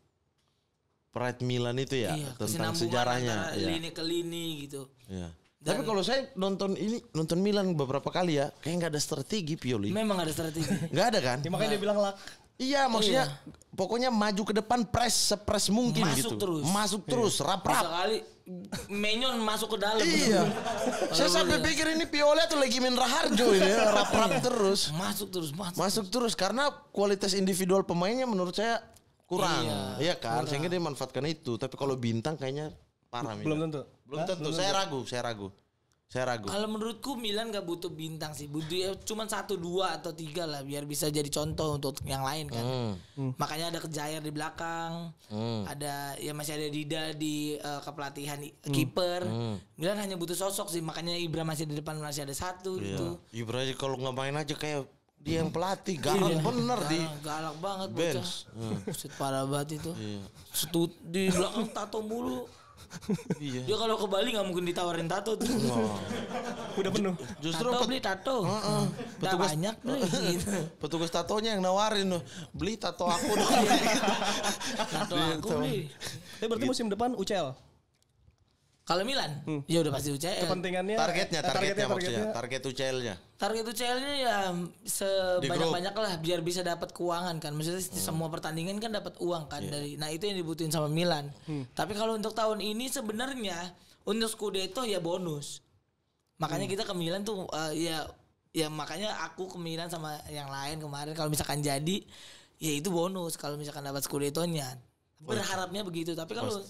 Pride Milan itu ya, Iya, tentang kesinambungan sejarahnya. antara Iya. lini ke lini gitu. Iya. Tapi kalau saya nonton Milan beberapa kali ya, kayak nggak ada strategi Pioli. Memang ada strategi. Nggak ada kan? Ya, makanya dia bilang luck. Iya, maksudnya pokoknya maju ke depan sepres mungkin Masuk gitu. terus. Masuk terus, rap-rap. Sekali Menyon masuk ke dalam. Iya. Saya sampai pikir ini Pioli atau Legimen Raharjo ini ya, rap-rap terus. Masuk terus. Masuk terus karena kualitas individual pemainnya menurut saya kurang. Iya kan? Sehingga dia manfaatkan itu. Tapi kalau bintang kayaknya parah. Belum tentu. Belum tentu. Saya ragu. Kalau menurutku Milan gak butuh bintang sih, butuh ya cuma 1, 2 atau 3 lah biar bisa jadi contoh untuk yang lain kan. Makanya ada Kejair di belakang, ada ya masih ada Dida di kepelatihan kiper. Milan hanya butuh sosok sih, makanya Ibra masih di depan, masih ada 1 gitu. Ibra aja kalau nggak main aja kayak dia yang pelatih, galak bener di galak banget bench. Buset parah banget itu. Iya. Di belakang tato mulu. Iya. Dia kalau ke Bali nggak mungkin ditawarin tato tuh. Udah penuh. Justru Tato beli tato. Udah banyak beli gitu. petugas tatonya yang nawarin loh, beli tato aku dong. Tato aku beli. Tapi berarti musim depan UCL. Kalau Milan, ya udah pasti UCL. Kepentingannya Targetnya maksudnya, target UCL-nya. Target UCL-nya ya sebanyak-banyak lah biar bisa dapat keuangan kan. Maksudnya semua pertandingan kan dapat uang kan dari. Nah, itu yang dibutuhin sama Milan. Tapi kalau untuk tahun ini sebenarnya untuk Scudetto ya bonus. Makanya kita ke Milan tuh ya makanya aku ke Milan sama yang lain kemarin kalau misalkan jadi ya itu bonus kalau misalkan dapat Scudetto-nya. Berharapnya begitu, tapi kalau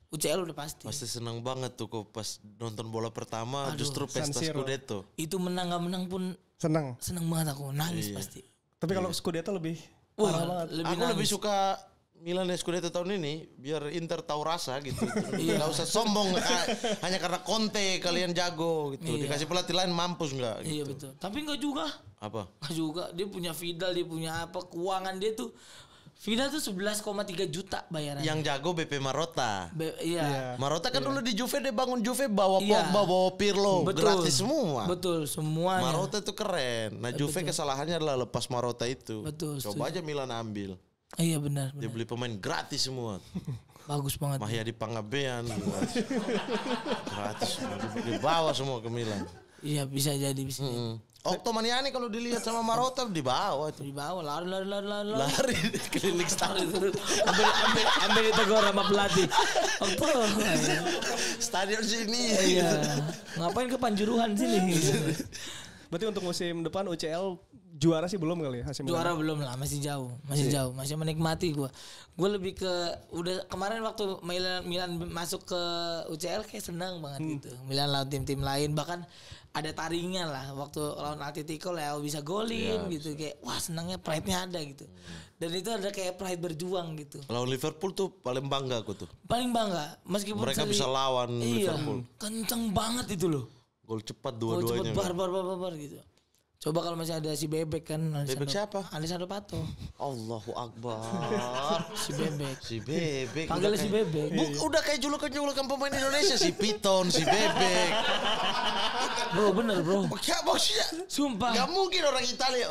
UCL udah pasti. Pasti senang banget tuh kok pas nonton bola pertama. Justru San pesta Siro. Scudetto. Itu menang gak menang pun senang. seneng banget aku, nangis pasti. Tapi kalau Scudetto lebih Wah, parah banget. Aku lebih suka Milan dan Scudetto tahun ini biar Inter tahu rasa gitu. Nggak usah sombong hanya karena Conte kalian jago gitu. Dikasih pelatih lain mampus nggak? Gitu. Iya betul. Tapi enggak juga. Apa? Enggak juga. Dia punya Vidal, dia punya apa? Keuangan dia tuh Vidal tuh 11,3 juta bayarannya. Yang jago BP Marotta. Iya. Marotta kan dulu di Juve dia bangun Juve bawa Pogba, bawa Pirlo, gratis semua. Betul, semuanya. Marotta itu keren. Nah Juve kesalahannya adalah lepas Marotta itu. Betul, Coba aja Milan ambil. Iya benar. Dia beli pemain gratis semua. Bagus banget. Mahyadi Pangabean gratis semua. Dibawa semua ke Milan. Iya bisa jadi bisa. Okto Maniani kalau dilihat sama Marotta dibawa itu. Di bawah lari. Lari keliling stadion. ambil ditegur sama pelatih. Apa? Stadion sini. Iya. Ngapain ke Panjuruhan sini? Berarti untuk musim depan UCL juara sih belum kali ya AC Milan. Juara belum lah, masih jauh, masih menikmati gue lebih ke udah kemarin waktu Milan masuk ke UCL kayak senang banget gitu. Milan lawan tim-tim lain bahkan ada taringnya lah waktu lawan Atletico Leo bisa golin gitu kayak wah senangnya pride-nya ada gitu. Dan itu ada kayak pride berjuang gitu. Lawan Liverpool tuh paling bangga aku tuh. Paling bangga meskipun Mereka bisa lawan Liverpool. Kenceng banget itu loh. Gol cepat Gol dua-duanya. cepet barbar gitu. Coba kalau masih ada si Bebek kan. Bebek siapa? Alessandro Pato. Allahu Akbar. Si Bebek. Si Bebek. Panggilnya si Bebek. Udah kayak julukan pemain Indonesia. Si Piton, si Bebek. Bro bener bro. Maksudnya Sumpah. gak mungkin orang Italia.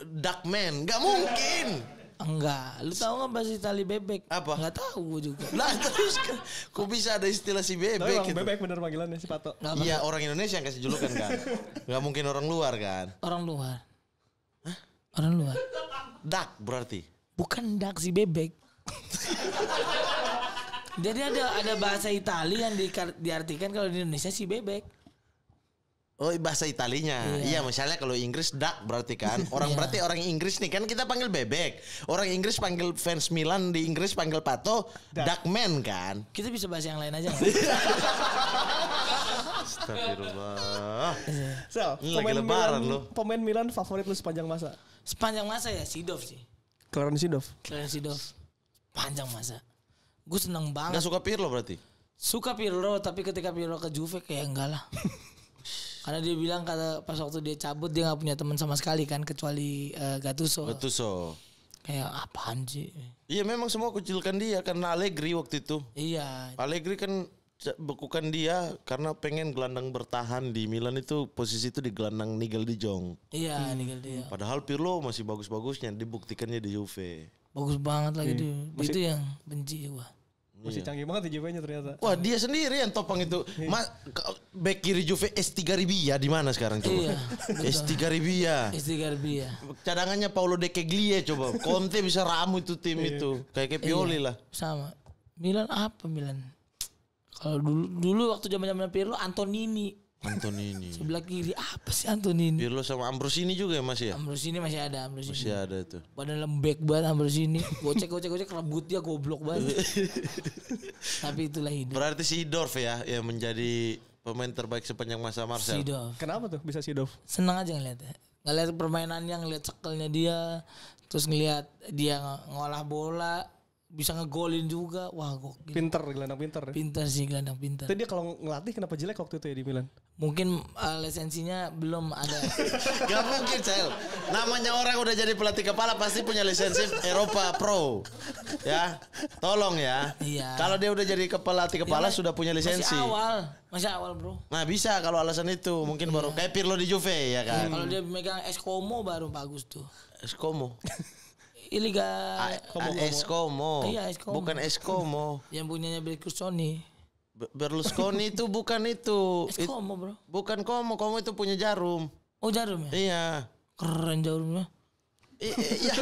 Duckman. Gak mungkin. Enggak. Lu tahu nggak bahasa Itali Bebek? Apa? Nggak tahu gue juga. Nah terus kok bisa ada istilah si Tapi Bebek emang gitu. Bebek bener panggilannya si Pato. Iya orang Indonesia yang kasih julukan kan. Gak mungkin orang luar kan. Orang luar. Orang luar. Duck berarti. Bukan dak si Bebek. Jadi ada bahasa Itali yang diartikan kalau di Indonesia si Bebek. Oh bahasa Italinya. Iya misalnya kalau Inggris duck berarti kan. Orang berarti orang Inggris nih kan kita panggil bebek. Orang Inggris panggil fans Milan di Inggris panggil Pato duckman kan. Kita bisa bahas yang lain aja. Astagfirullah. Sel, Ini lagi lebaran lo. Pemain Milan favorit lu sepanjang masa? Sepanjang masa ya Seedorf sih. Clarence Seedorf. Clarence Seedorf. Panjang masa. Gue seneng banget. Gak suka Pirlo berarti? Suka Pirlo tapi ketika Pirlo ke Juve kayak enggak lah. Karena dia bilang kata pas waktu dia cabut dia nggak punya teman sama sekali kan kecuali Gattuso. Gattuso. Kayak apaan sih? Iya memang semua kucilkan dia karena Allegri waktu itu. Iya. Allegri kan bekukan dia karena pengen gelandang bertahan di Milan itu posisi itu di gelandang Nigel de Jong. Iya, Nigel dia. Padahal Pirlo masih bagus-bagusnya dibuktikannya di Juve. Bagus banget lagi dia. Itu yang benci gua. Masih canggih banget di Juve-nya ternyata. Wah dia sendiri yang topang itu. Back kiri Juve S3 Ribia di mana sekarang coba? Iya, S3 Ribia. Istri Garbia. Cadangannya Paulo De Keglie coba. Conte bisa ramu itu tim itu. Kayak Pioli lah. Sama. Milan apa Milan? Kalau dulu waktu zaman-zaman Pirlo Antonini. Antonini. Sebelah kiri apa sih Antonini? Pirlo sama Ambrosini juga ya masih ya? Ambrosini masih ada Ambrosini. Masih ada tuh. Badan lembek banget Ambrosini. Gocek rambut dia goblok banget. Tapi itulah hidup. Berarti Seedorf ya yang menjadi pemain terbaik sepanjang masa Marcel. Seedorf. Kenapa tuh bisa Seedorf? Senang aja ngeliatnya. Ngeliat permainannya, ngeliat cekelnya dia. Terus ngeliat dia ngolah bola. Bisa ngegolin juga. Wah gokil. Gelandang pinter. Pintar sih gelandang pintar. Itu dia kalau ngelatih kenapa jelek waktu itu ya di Milan? Mungkin lisensinya belum ada. Gak mungkin Cel. Namanya orang udah jadi pelatih kepala pasti punya lisensi Eropa Pro. Ya. Tolong ya. Iya. Kalau dia udah jadi pelatih kepala Ya, sudah punya lisensi. Masih awal bro. Nah bisa kalau alasan itu mungkin baru kayak Pirlo di Juve ya kan. Kalau dia megang Escomo baru bagus tuh. Escomo. Iliga. Escomo. Iya, Escomo. Bukan Escomo. Yang punyanya Berlusconi. Berlusconi itu bukan itu. Escomo bro. Bukan Como itu punya Jarum. Oh Jarum ya? Iya. Keren Jarumnya. Iya.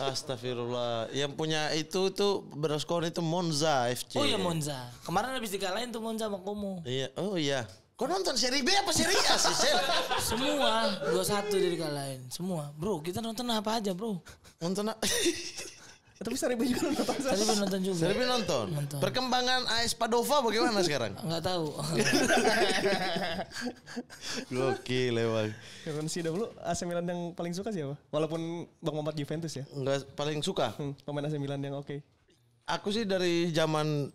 Astagfirullah. Yang punya itu Berlusconi itu Monza FC. Oh iya Monza. Kemarin habis dikalahin tuh Monza sama Como. Iya. Oh iya. Kau nonton seri B apa seri A sih, Sel? Semua 2-1 dia dikalahin. Semua. Bro, kita nonton apa aja, bro? Nonton Tapi seri B juga nonton. Tadi belum nonton juga. Seri B nonton. Perkembangan AS Padova bagaimana sekarang? Enggak tahu. Gokil emang. Clarence Seedorf lu AC Milan yang paling suka siapa? Walaupun Bang Mamat Juventus ya. Enggak paling suka. Pemain AC Milan yang oke. Aku sih dari zaman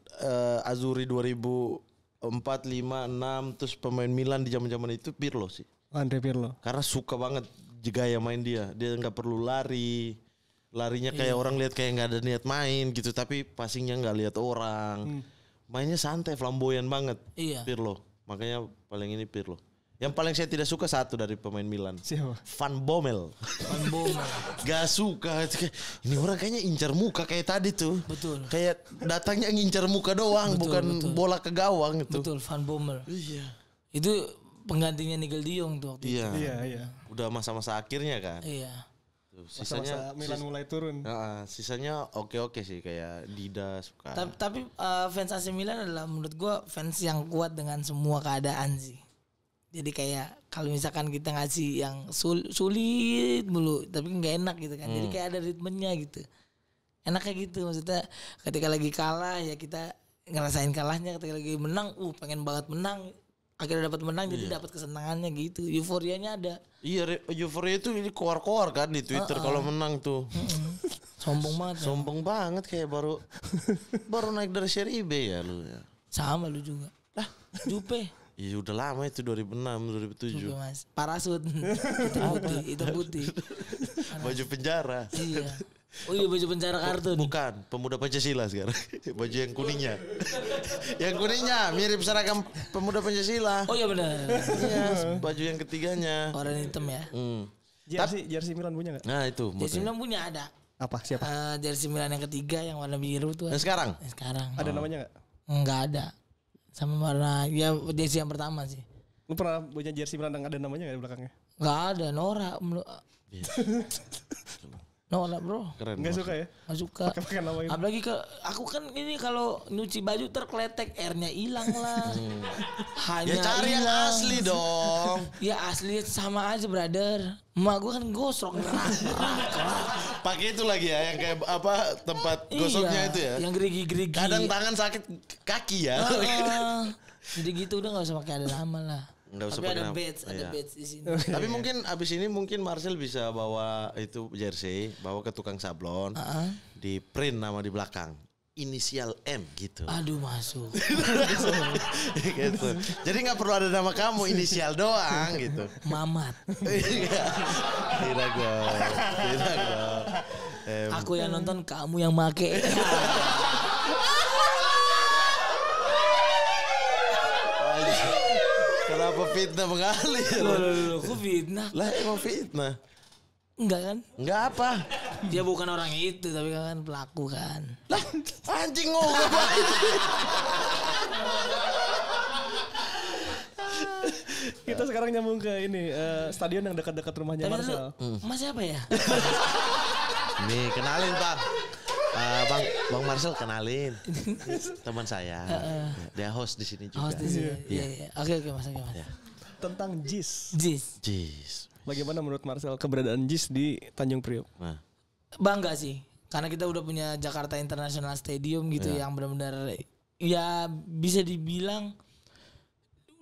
Azzurri 2004, 5, 6 terus pemain Milan di zaman-zaman itu Pirlo sih. Andre Pirlo. Karena suka banget gaya main dia. Dia nggak perlu lari. Larinya kayak orang lihat kayak nggak ada niat main gitu, tapi passingnya nggak lihat orang. Mainnya santai, flamboyan banget. Iya. Pirlo. Makanya paling ini Pirlo. Yang paling saya tidak suka satu dari pemain Milan. Siapa? Van Bommel. Van Bommel. Gak suka. Ini orang kayaknya incar muka kayak tadi tuh. Betul. Kayak datangnya ngincar muka doang, bukan bola ke gawang itu. Betul, Van Bommel. Iya. Itu penggantinya Nigel de Jong tuh waktu itu. Iya. Udah masa-masa akhirnya kan. Iya. Tuh, Masa-masa Milan mulai turun. Sisanya oke suka kayak Dida suka. Tapi fans AC Milan adalah menurut gua fans yang kuat dengan semua keadaan sih. Jadi kayak kalau misalkan kita ngasih yang sulit mulu tapi nggak enak gitu kan. Jadi kayak ada ritmenya gitu. Enaknya gitu maksudnya ketika lagi kalah ya kita ngerasain kalahnya, ketika lagi menang pengen banget menang. Akhirnya dapat menang jadi dapat kesenangannya gitu. Euforianya ada. Iya, euforia itu ini keluar-keluar kan di Twitter kalau menang tuh. Sombong banget. Sombong banget kayak baru naik dari seri B ya lu ya. Sama lu juga. Lah, Jupe. Iya udah lama itu 2006, 2007. Jupe Mas. Parasut. itu putih. Baju penjara. Iya. Oh iya baju penjara kartun. Bukan, pemuda Pancasila sekarang. Baju yang kuningnya. Yang kuningnya mirip seragam pemuda Pancasila. Oh iya benar. Iya, baju yang ketiganya. Warna hitam ya. Jersey Milan punya enggak? Nah itu. Jersey Milan punya ada. Apa? Siapa? Jersey Milan yang ketiga yang warna biru tuh. Yang sekarang? Yang sekarang. Ada namanya enggak? Enggak ada. Sama warna ya jersey yang pertama sih. Lu pernah punya jersey Milan yang ada namanya enggak di belakangnya? Enggak ada, Nora. Norak bro. Keren. Nggak suka ya? Nggak suka. Pakai nama itu. Apalagi aku kan ini kalau nyuci baju terkletek airnya hilang lah. Hanya Ya cari yang hilang. asli dong. Ya asli sama aja brother. Emak gue kan gosok gerak. Pakai itu lagi ya yang kayak apa tempat gosoknya Iya, itu ya. Yang gerigi-gerigi. Kadang tangan sakit kaki ya. Jadi gitu udah nggak usah pakai ada nama lah. Nggak usah Tapi pakai ada nama. badge, ada Iya. badge di sini. Tapi mungkin abis ini mungkin Marcel bisa bawa itu jersey, bawa ke tukang sablon, di print nama di belakang, inisial M gitu. Aduh masuk. Gitu. Jadi nggak perlu ada nama kamu, inisial doang gitu. Mamat. Iya. Tidak dong. Aku yang nonton, kamu yang make. Kenapa fitnah mengalir? Loh, kok fitnah? Lah emang fitnah. Enggak kan? Enggak apa. Dia bukan orang itu, tapi kan pelaku kan. Lah anjing ngomong. Kita sekarang nyambung ke ini stadion yang dekat-dekat rumahnya Tapi Marcel. Mas siapa ya? Nih kenalin Bang. Bang Marcel kenalin. Teman saya. Dia host di sini juga. Oh, di sini. Iya. Oke, Mas. Tentang JIS. Jis. Jeez. Bagaimana menurut Marcel keberadaan JIS di Tanjung Priok? Nah, Bangga sih. Karena kita udah punya Jakarta International Stadium gitu yang benar-benar ya bisa dibilang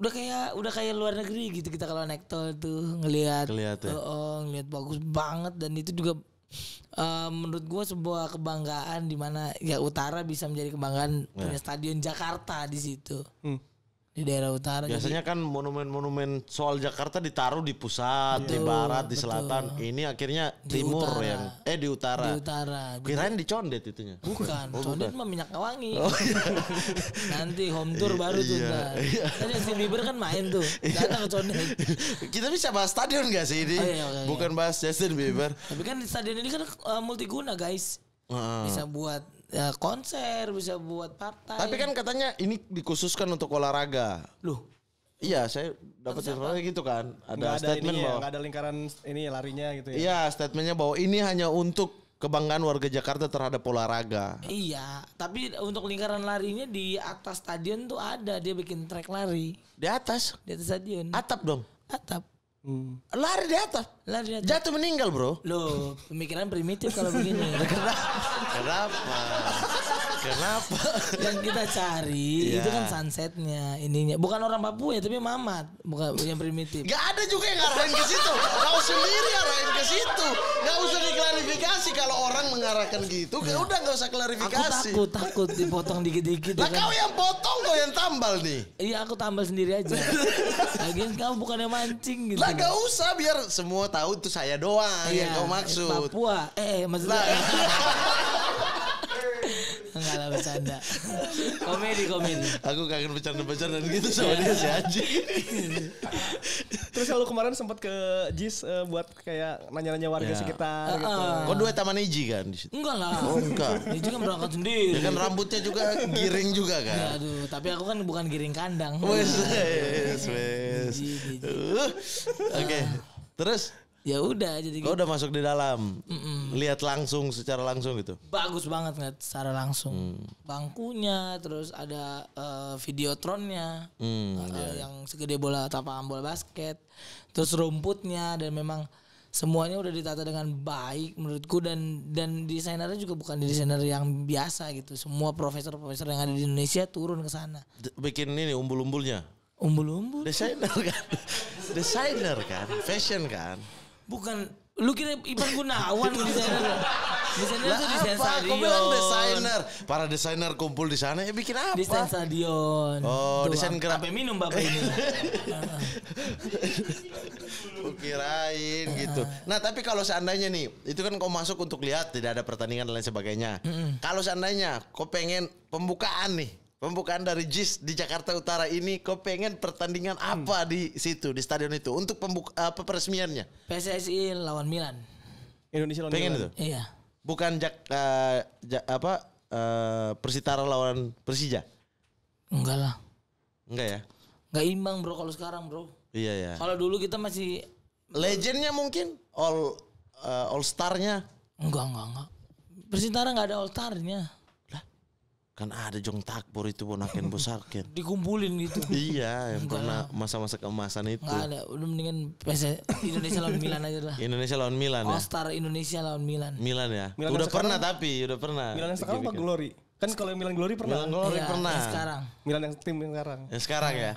udah kayak luar negeri gitu, kita kalau naik tol tuh ngelihat Kelihatan. ngelihat bagus banget, dan itu juga menurut gua sebuah kebanggaan di mana ya utara bisa menjadi kebanggaan punya stadion Jakarta di situ. Di daerah utara. biasanya kan monumen-monumen soal Jakarta ditaruh di pusat, di barat, di selatan. Ini akhirnya timur utara. yang di utara. Di utara. Kirain di Condet itunya. Bukan, Condet mah minyak wangi. Oh, Nanti home tour baru tuh. Ntar. Kan Justin Bieber kan main tuh. Datang ke Condet. Kita bisa bahas stadion gak sih ini? Oh, iya, oke. Bukan bahas Justin Bieber. Tapi kan stadion ini kan multiguna guys. Bisa buat konser, bisa buat partai. Tapi kan katanya ini dikhususkan untuk olahraga. Loh, Iya, saya dapat informasi gitu kan. Ada Nggak ada statement ini ya, bahwa nggak ada lingkaran ini larinya gitu ya. iya, statementnya bahwa ini hanya untuk kebanggaan warga Jakarta terhadap olahraga. iya. Tapi untuk lingkaran larinya di atas stadion tuh ada, dia bikin track lari Di atas, di atas stadion. atap dong. Atap. Lari di atap. Lari di atas. Jatuh meninggal, Bro. Loh, pemikiran primitif kalau begini. Kenapa? Kenapa? Yang kita cari Iya. itu kan sunsetnya, ininya. Bukan orang Papua ya, tapi Mamat, bukan yang primitif. Gak ada juga yang ngarahin ke situ. Kau sendiri arahin ke situ. Gak usah diklarifikasi kalau orang mengarahkan gitu. Udah gak usah klarifikasi. Aku takut dipotong dikit-dikit. Lah ya kan? kau yang potong, kau yang tambal nih. Iya, aku tambal sendiri aja. Lagian kamu bukan yang mancing gitu. Lah gak usah biar semua tahu itu saya doang yang kau maksud. Papua. Maksudnya. Enggak lah, bercanda. Komedi. Aku kangen bercanda-bercanda gitu sama dia si Haji. Terus kalau kemarin sempat ke JIS buat kayak nanya-nanya warga sekitar gitu. Kau dua Taman Iji kan di situ? Enggak lah. Oh, enggak. Dia juga berangkat sendiri. Ya kan rambutnya juga giring juga kan. Ya, aduh, tapi aku kan bukan giring kandang. Wes. Gigi. Oke. Terus Ya udah, jadi kau udah masuk di dalam. Lihat langsung secara langsung gitu. bagus banget ngeliat secara langsung. Bangkunya, terus ada videotronnya yang segede bola lapangan bola basket, terus rumputnya, dan memang semuanya udah ditata dengan baik menurutku, dan desainernya juga bukan desainer yang biasa gitu. Semua profesor-profesor yang ada di Indonesia turun ke sana. Bikin ini umbul-umbulnya. Umbul-umbul. Desainer kan. Desainer kan. Fashion kan. Bukan, lu kira Ipan Gunawan desainer. Desainer tuh desain Apa? Kau stadion. bilang desainer. Para desainer kumpul di sana ya bikin apa? Desain stadion. Oh, Tuh, desain gerak. sampai minum Bapak ini. Kirain gitu. Nah tapi kalau seandainya nih, itu kan kau masuk untuk lihat tidak ada pertandingan dan lain sebagainya. Kalau seandainya kau pengen pembukaan nih, pembukaan dari JIS di Jakarta Utara ini, kau pengen pertandingan apa di situ, di stadion itu untuk peresmiannya? PSSI lawan Milan. Indonesia lawan Pengen Milan. itu? Iya. Bukan Persitara lawan Persija? Enggak lah. Enggak ya? Enggak imbang bro kalau sekarang bro. Iya ya. Kalau dulu kita masih Legendnya mungkin, all starnya. Enggak. Persitara nggak ada altarnya. Kan ada Jong Takbor itu bonaken bosaken. Dikumpulin gitu. Iya, yang pernah masa-masa keemasan itu. Nggak ada. Udah mendingan PS Indonesia lawan Milan aja lah. Indonesia lawan Milan ya. All Star Indonesia lawan Milan. Milan ya. Milan udah yang pernah sekarang- tapi udah pernah. Milan yang sekarang apa Glory? Kan kalau yang Milan Glory pernah. Milan Glory Iya, pernah. yang sekarang. Milan yang tim yang sekarang. Yang sekarang ya.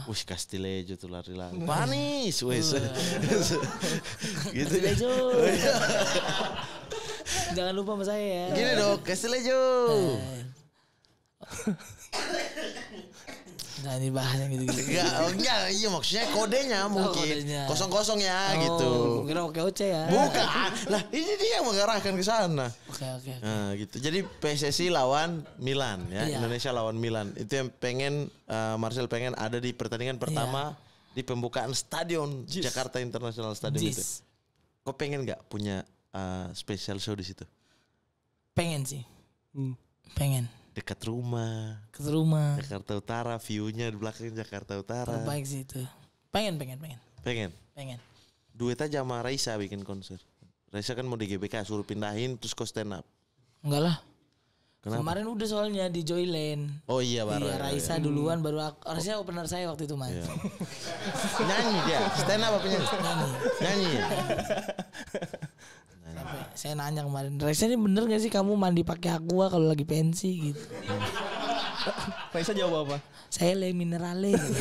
Wih Castilejo tuh lari-lari. Panis wes. Gitu. Castilejo. Jangan lupa sama saya ya. Gini dong, Castilejo. Nah dibahas yang gitu-gitu. Enggak, iya maksudnya kodenya mungkin kodenya. kosong-kosong ya gitu. Kira oke ya. Bukan. Lah ini dia yang mengarahkan ke sana. Oke. Nah, gitu. Jadi PSSI lawan Milan ya, Iya. Indonesia lawan Milan. Itu yang pengen Marcel pengen ada di pertandingan pertama di pembukaan stadion Jakarta International Stadium itu. Jis. Kau pengen nggak punya special show di situ? Pengen sih. Pengen. Dekat rumah. Ke rumah. Jakarta Utara, view-nya di belakang Jakarta Utara. Terbaik sih itu. Pengen. Pengen. Duet aja sama Raisa bikin konser. Raisa kan mau di GBK, suruh pindahin terus kau stand up. Enggak lah. Kenapa? Kemarin udah soalnya di Joyland. Oh iya baru. Iya, Raisa duluan baru aku. Harusnya opener saya waktu itu, Mas. Iya. Nyanyi dia, stand up apa nyanyi? Nyanyi ya? Sampai saya nanya kemarin, Raisa ini bener gak sih kamu mandi pakai aqua kalau lagi pensi gitu? Raisa jawab apa? Saya le minerale. Gitu.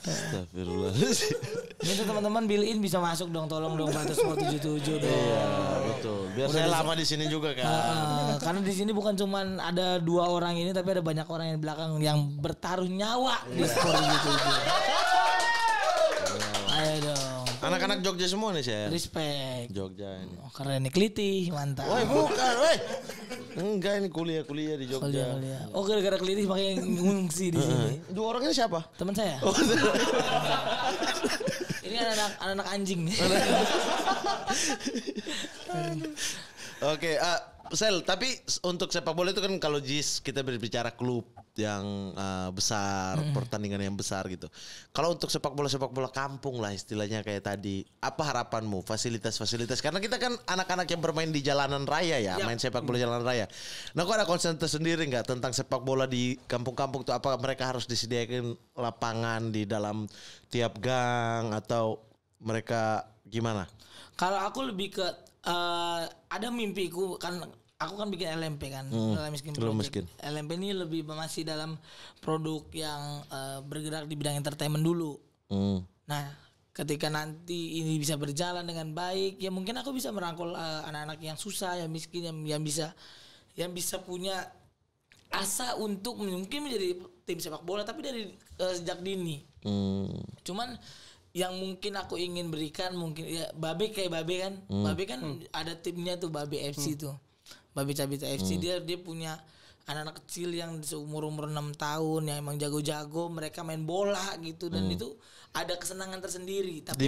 Astagfirullahaladzim. Ini teman-teman Bill In bisa masuk dong, tolong dong Bantu Sport 77 dong. Iya betul. Biar saya lama di sini juga kan. Karena di sini bukan cuman ada 2 orang ini, tapi ada banyak orang yang di belakang yang bertaruh nyawa di Sport 77. Ayo dong. Anak-anak Jogja semua nih saya. Respect. Jogja ini. Oh, keren nih Klitih, mantap. Woi bukan, woi. Enggak ini kuliah di Jogja. Kuliah. Oh gara-gara Klitih makanya ngungsi di sini. 2 orang ini siapa? Teman saya. Ini anak-anak anjing nih. Oke, Sel, tapi untuk sepak bola itu kan kalau JIS kita berbicara klub yang besar, pertandingan yang besar gitu. Kalau untuk sepak bola kampung lah istilahnya kayak tadi, apa harapanmu fasilitas-fasilitas? Karena kita kan anak-anak yang bermain di jalanan raya ya, main sepak bola jalanan raya. Nah, kok ada concern tersendiri nggak tentang sepak bola di kampung-kampung itu? Apa mereka harus disediakan lapangan di dalam tiap gang atau mereka gimana? Kalau aku lebih ke ada mimpiku kan, aku kan bikin LMP kan, Lala Miskin Project. LMP ini lebih masih dalam produk yang bergerak di bidang entertainment dulu. Nah, ketika nanti ini bisa berjalan dengan baik, ya mungkin aku bisa merangkul anak-anak yang susah, yang miskin, yang bisa punya asa untuk mungkin menjadi tim sepak bola, tapi dari sejak dini. Cuman yang mungkin aku ingin berikan mungkin ya Babe kayak Babe kan. Babe kan ada timnya tuh Babe FC tuh. Babe Cabita FC dia punya anak-anak kecil yang seumur 6 tahun yang emang jago-jago, mereka main bola gitu dan itu ada kesenangan tersendiri. Tapi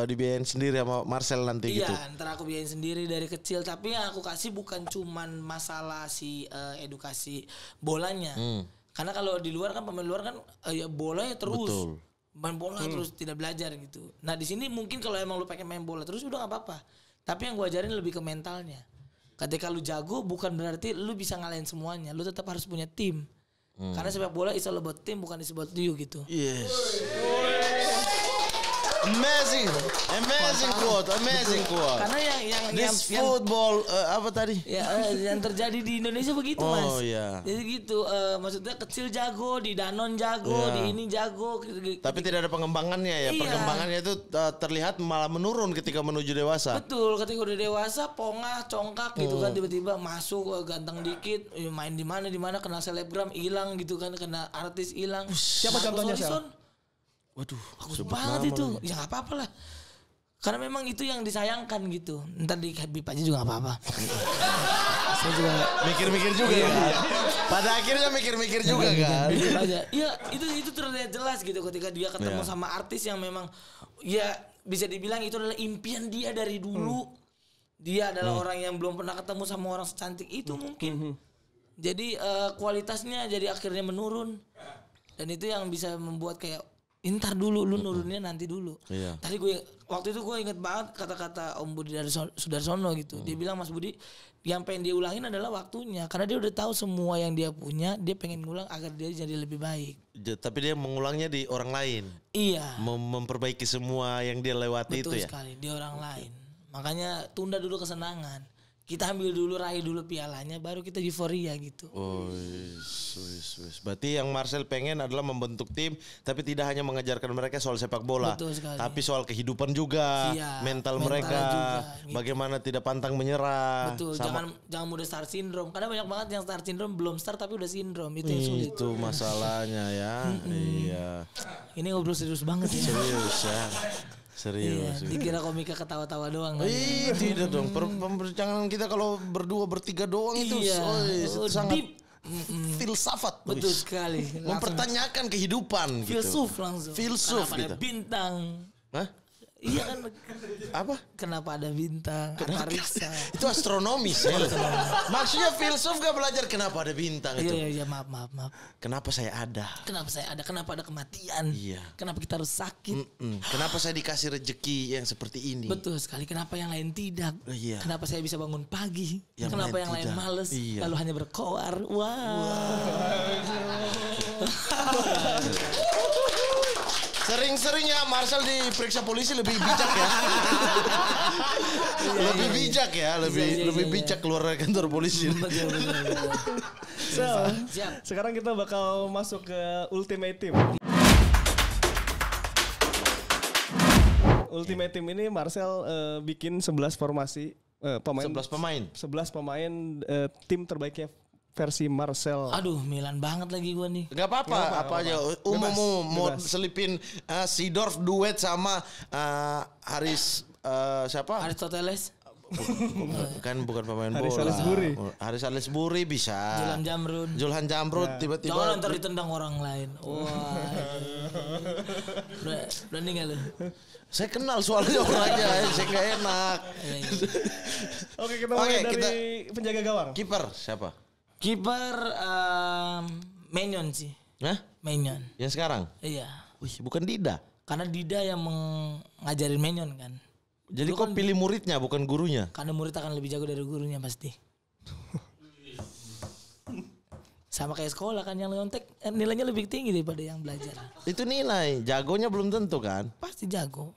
dibiayain sendiri sama Marcel nanti gitu. Iya, ntar aku biayain sendiri dari kecil, tapi yang aku kasih bukan cuman masalah si edukasi bolanya. Karena kalau di luar kan pemain luar kan ya bola ya terus. Betul. Main bola terus tidak belajar gitu. Nah di sini mungkin kalau emang lu pengen main bola terus udah gak apa-apa. Tapi yang gue ajarin lebih ke mentalnya. Ketika lu jago bukan berarti lu bisa ngalahin semuanya. Lu tetap harus punya tim. Karena sepak bola is all about team, bukan is about you gitu. Yes. Amazing quote. Karena yang Football apa tadi? ya yang terjadi di Indonesia begitu Mas. Oh iya. Jadi gitu maksudnya kecil jago, di Danon jago, di ini jago. Tapi tidak ada pengembangannya ya. Iya. Perkembangannya itu terlihat malah menurun ketika menuju dewasa. Betul, ketika udah dewasa pongah, congkak gitu kan tiba-tiba masuk ganteng dikit, main di mana kena selebgram hilang gitu kan, kena artis hilang. Siapa contohnya, Sel? Waduh, Bagus banget itu. Ya enggak apa-apa lah. Karena memang itu yang disayangkan gitu. Ntar di Habib aja juga enggak apa-apa. Saya juga mikir-mikir juga ya. Pada akhirnya mikir-mikir juga kan. Iya, itu terlihat jelas gitu ketika dia ketemu sama artis yang memang ya bisa dibilang itu adalah impian dia dari dulu. Dia adalah orang yang belum pernah ketemu sama orang secantik itu mungkin. Jadi kualitasnya jadi akhirnya menurun. Dan itu yang bisa membuat kayak ntar dulu lu nurunnya nanti dulu. Iya. Tadi gue waktu itu gue inget banget kata-kata Om Budi dari Sudarsono gitu. Dia bilang Mas Budi yang pengen dia ulangin adalah waktunya. Karena dia udah tahu semua yang dia punya, dia pengen ngulang agar dia jadi lebih baik. Tapi dia mengulangnya di orang lain. Iya. Memperbaiki semua yang dia lewati Betul itu ya. sekali, di orang lain. Makanya tunda dulu kesenangan. Kita ambil dulu, raih dulu pialanya, baru kita euforia gitu. Oh, wis. Berarti yang Marcel pengen adalah membentuk tim, tapi tidak hanya mengajarkan mereka soal sepak bola, Betul sekali. tapi soal kehidupan juga, Iya, mental mental mereka, juga, gitu. bagaimana tidak pantang menyerah. Betul, jangan mudah star syndrome. Karena banyak banget yang star syndrome belum start tapi udah sindrom. Itu yang sulit. Itu masalahnya ya. Iya. Ini ngobrol serius banget ya. Serius ya. Iya, Serius. dikira komika ketawa-tawa doang kan. Tidak dong. Perbincangan kita kalau berdua bertiga doang itu sangat deep. filsafat. Betul sekali. Mempertanyakan kehidupan Filsuf langsung. Filsuf Kenapa gitu. ada bintang? Hah? Iya kan. Apa? Kenapa ada bintang? Antariksa. Itu astronomis ya. Maksudnya filsuf gak belajar kenapa ada bintang itu. Iya, maaf. Kenapa saya ada? Kenapa saya ada? Kenapa ada kematian? Iya. Kenapa kita harus sakit? Kenapa saya dikasih rejeki yang seperti ini? Betul sekali. Kenapa yang lain tidak? Iya. Kenapa saya bisa bangun pagi? Yang Kenapa lain yang lain tidak? males? Iya. Lalu hanya berkoar. Wah. Sering-sering ya Marcel diperiksa polisi lebih bijak ya. Lebih bijak ya, lebih bijak keluar dari kantor polisi. Betul. So, Siap. sekarang kita bakal masuk ke Ultimate Team. Ultimate Team ini Marcel bikin 11 formasi pemain 11 pemain. 11 pemain tim terbaiknya versi Marcel. Aduh, Milan banget lagi gua nih. Gak apa-apa, apa aja. Umum mau selipin Seedorf duet sama Haris siapa? Aristoteles, Bukan pemain Haris bola. Salisbury. Haris Salisbury bisa. Julhan Jamrud tiba-tiba. Jangan ntar ditendang orang lain. Wah. Berani gak lu? Saya kenal soalnya orangnya, saya gak enak. Iya. Oke, kita mulai dari penjaga gawang. Kiper siapa? Kiper Maignan sih. Hah? Maignan. Yang sekarang? Iya. Wih, bukan Dida. Karena Dida yang mengajarin Maignan kan. Jadi kok pilih muridnya bukan gurunya? Karena murid akan lebih jago dari gurunya pasti. Sama kayak sekolah kan, yang nyontek nilainya lebih tinggi daripada yang belajar. Itu nilai, jagonya belum tentu kan? Pasti jago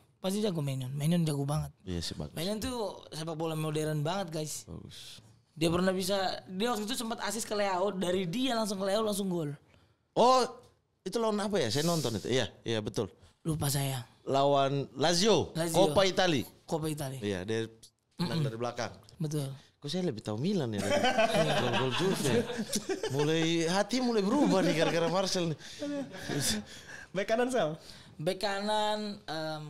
Maignan. Maignan jago banget. Iya sih bagus. Maignan tuh sepak bola modern banget guys. Bagus. Dia waktu itu sempat asis ke Leao, dari dia langsung ke Leao langsung gol. Oh, itu lawan apa ya? Saya nonton itu. Iya betul. Lupa saya. Lawan Lazio. Coppa Italia. Iya, dia menang dari belakang. Betul. Kok saya lebih tahu Milan ya dari gol-gol Juve. Hati mulai berubah nih gara-gara Marcel nih. Back kanan Sel. Bek kanan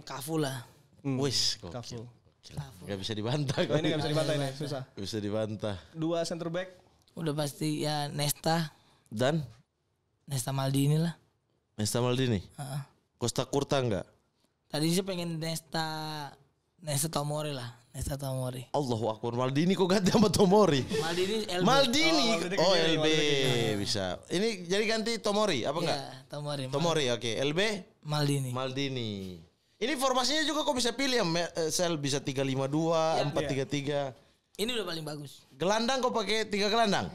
Cafu lah. Wis, Cafu. Gak bisa dibantah. Oh, ini gak bisa dibantah ini, susah. Gak bisa dibantah. 2 center back. Udah pasti ya Nesta Maldini lah. Nesta Maldini. Costa Curta enggak? Tadi sih pengen Nesta Tomori lah. Nesta Tomori. Allahu Akbar, Maldini kok ganti sama Tomori? Maldini LB. Maldini. Oh, LB bisa. Ini jadi ganti Tomori apa enggak? Tomori. Tomori oke. LB Maldini. Ini formasinya juga kok bisa pilih ya, Sel bisa 352, 433. Ini udah paling bagus. Gelandang kok pakai 3 gelandang?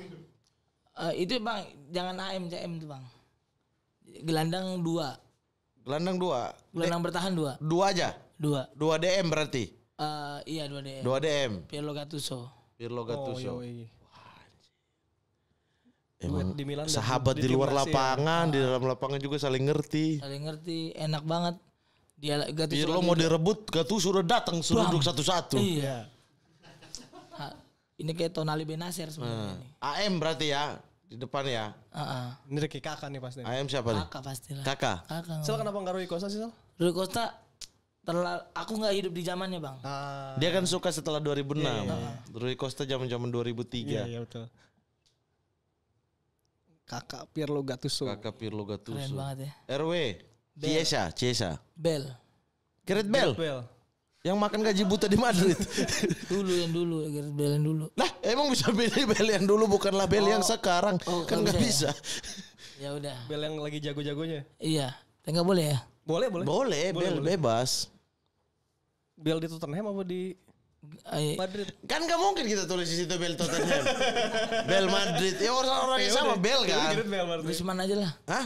Itu Bang, jangan AM CM tuh Bang. Gelandang 2. Gelandang 2. Gelandang bertahan 2. 2 aja. 2. 2 DM berarti. Iya 2 DM. 2 DM. Pirlo Gattuso. Emang Di Milan sahabat di luar lapangan, di dalam lapangan juga saling ngerti. Enak banget. Dia Gattuso. Pirlo mau direbut, Gattuso sudah datang suruh duduk satu-satu. Iya. Ini kayak Tonali Benacer sebenarnya ini. AM berarti ya di depan ya. Ini Ricky Kakak nih pasti. AM siapa nih? Kakak pastilah. Kakak. Sel kenapa enggak Rui Costa sih Sel? Rui Costa aku nggak hidup di zamannya Bang. Dia kan suka setelah 2006. Rui Costa zaman-zaman 2003. Iya betul. Kakak Pirlo Gattuso. Keren banget ya. RW. Chiesa. Bell. Gareth Bale. Yang makan gaji buta di Madrid. Gareth Bale yang dulu. Lah, emang bisa pilih Bale yang dulu bukanlah Bale yang sekarang. Kan nggak bisa. Ya udah. Bale yang lagi jago-jagonya. Iya. Enggak boleh ya? Boleh. Boleh, Bale bebas. Bel di Tottenham apa di Madrid? Kan gak mungkin kita tulis di situ Bel Tottenham. Bel Madrid. Ya orang-orangnya sama Bel kan. Griezmann aja lah. Hah?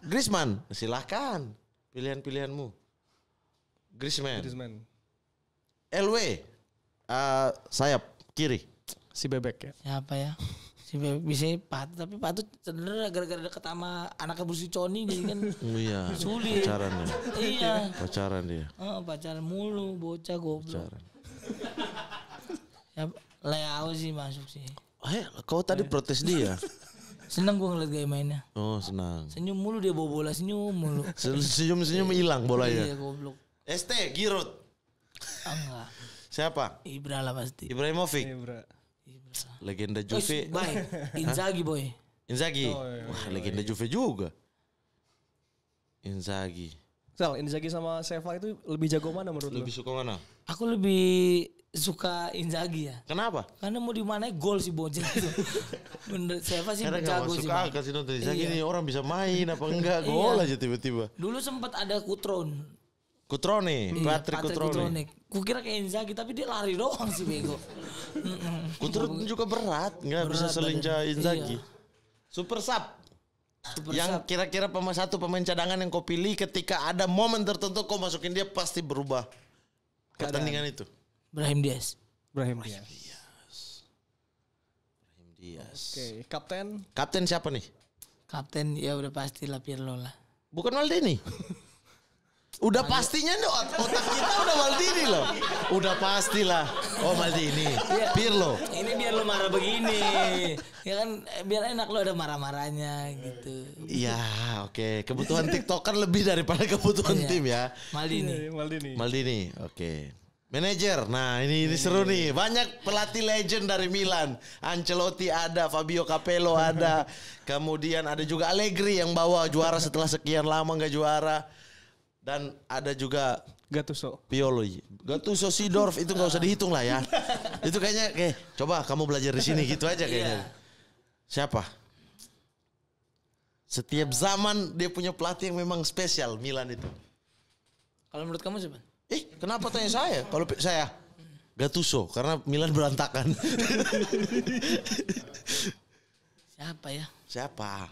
Griezmann. Silahkan. Pilihan-pilihanmu. Griezmann. LW. Sayap kiri. Si Bebek ya. Siapa ya? Si Bebek bisa Patu, tapi Patu cedera gara-gara deket sama anaknya Bruce Coni jadi kan Iya. sulit. Pacaran dia. Iya. Pacaran dia. Pacaran mulu, bocah goblok. Pacaran. Ya, Leao sih masuk sih. Kau tadi protes dia. Seneng gue ngeliat gaya mainnya. Oh senang. Senyum mulu dia bawa bola, senyum mulu. Senyum-senyum hilang bolanya. Iya goblok. ST Giroud. Enggak. Siapa? Ibra lah pasti. Ibrahimovic. Ibra. Legenda Juve. Baik. Inzaghi boy. Inzaghi. Wah, legenda Juve juga. Inzaghi. Sal, Inzaghi sama Seva itu lebih jago mana menurut lu? Lebih suka mana? Aku lebih suka Inzaghi ya. Kenapa? Karena mau di mana gol si bocah itu. Bener, Seva sih Karena gak jago masuk sih. akal sih nonton Inzaghi Iya. nih orang bisa main apa enggak gol aja tiba-tiba. Dulu sempat ada Kutron. Kutrone, Patrick Kutrone. Kukira kayak Inzaghi tapi dia lari doang sih bego. Kutrone juga berat, nggak bisa selincah Inzaghi. Super sub. Yang kira-kira satu pemain cadangan yang kau pilih ketika ada momen tertentu kau masukin dia pasti berubah pertandingan itu. Brahim Diaz. Brahim Diaz. Oke, kapten siapa nih? Kapten ya udah pasti lah Pirlo lah. Bukan Maldini. Udah pastinya nih otak kita udah Maldini loh. Udah pastilah. Oh Maldini. Pirlo. Ini biar lo marah begini. Ya kan biar enak lo ada marah-marahnya gitu. Iya, oke. Kebutuhan TikTok kan lebih daripada kebutuhan tim ya. Maldini. Oke. Manajer. Nah, ini seru nih. Banyak pelatih legend dari Milan. Ancelotti ada, Fabio Capello ada. Kemudian ada juga Allegri yang bawa juara setelah sekian lama nggak juara. Dan ada juga Gattuso. Gattuso, Seedorf itu nggak usah dihitung lah ya. Itu kayaknya coba kamu belajar di sini gitu aja kayaknya. Siapa? Setiap zaman dia punya pelatih yang memang spesial Milan itu. Kalau menurut kamu siapa? Kenapa tanya saya? Kalau saya Gattuso karena Milan berantakan. Siapa?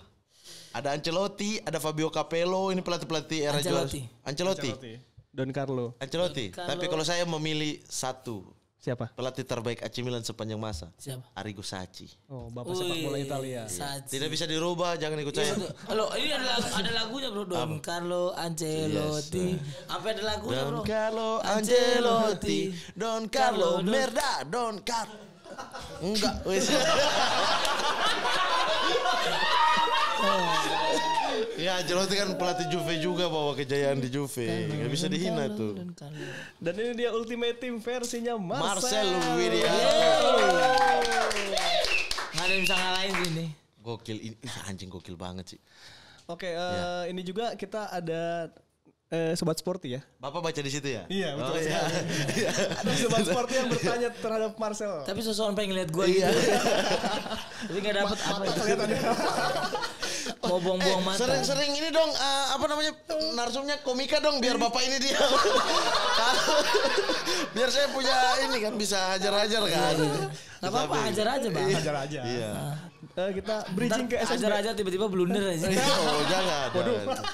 Ada Ancelotti, ada Fabio Capello, ini pelatih-pelatih era juara. Ancelotti. Don Carlo. Ancelotti. Tapi kalau saya memilih satu. Siapa? Pelatih terbaik AC Milan sepanjang masa. Siapa? Arrigo Sacchi. Oh, bapak sepak bola Italia. Tidak bisa dirubah, jangan ikut saya. Halo, ini ada lagunya bro. Don Carlo Ancelotti. Apa ada lagunya bro? Don Carlo Ancelotti. Don Carlo Merda. Don Carlo. Enggak, wes. Ya Ancelotti kan pelatih Juve juga bawa kejayaan di Juve. Gak bisa dihina tuh. Dan ini dia Ultimate Team versinya Marcelo Widianto. Gak ada yang bisa ngalahin sih ini. Gokil, ini anjing gokil banget sih. Oke, ini juga kita ada Sobat Sporty ya. Bapak baca di situ ya? Iya, betul. Ada Sobat Sporty yang bertanya terhadap Marcel. Tapi sosokan pengen lihat gue gitu. Tapi gak dapet apa itu. Mau buang-buang mata. Sering-sering ini dong, apa namanya, narsumnya komika dong biar bapak ini diam. Biar saya punya ini kan bisa hajar-hajar kan. Gak apa-apa, hajar aja bang. Hajar aja. Iya. Kita bridging ke SSB. Hajar aja tiba-tiba blunder aja. Oh jangan.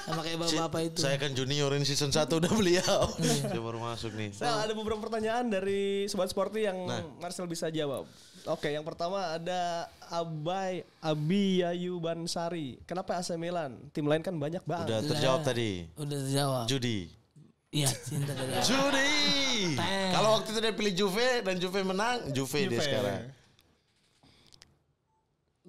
Sama kayak bapak-bapak itu. Saya kan junior ini season 1 udah beliau. Saya baru masuk nih. Ada beberapa pertanyaan dari Sobat Sporty yang Marcel bisa jawab. Oke, yang pertama ada Abiyayu Bansari. Kenapa AC Milan? Tim lain kan banyak banget. Udah terjawab tadi. Udah terjawab. Judi. Iya, cinta dari awal. Judi. Kalau waktu itu dia pilih Juve dan Juve menang, Juve dia sekarang.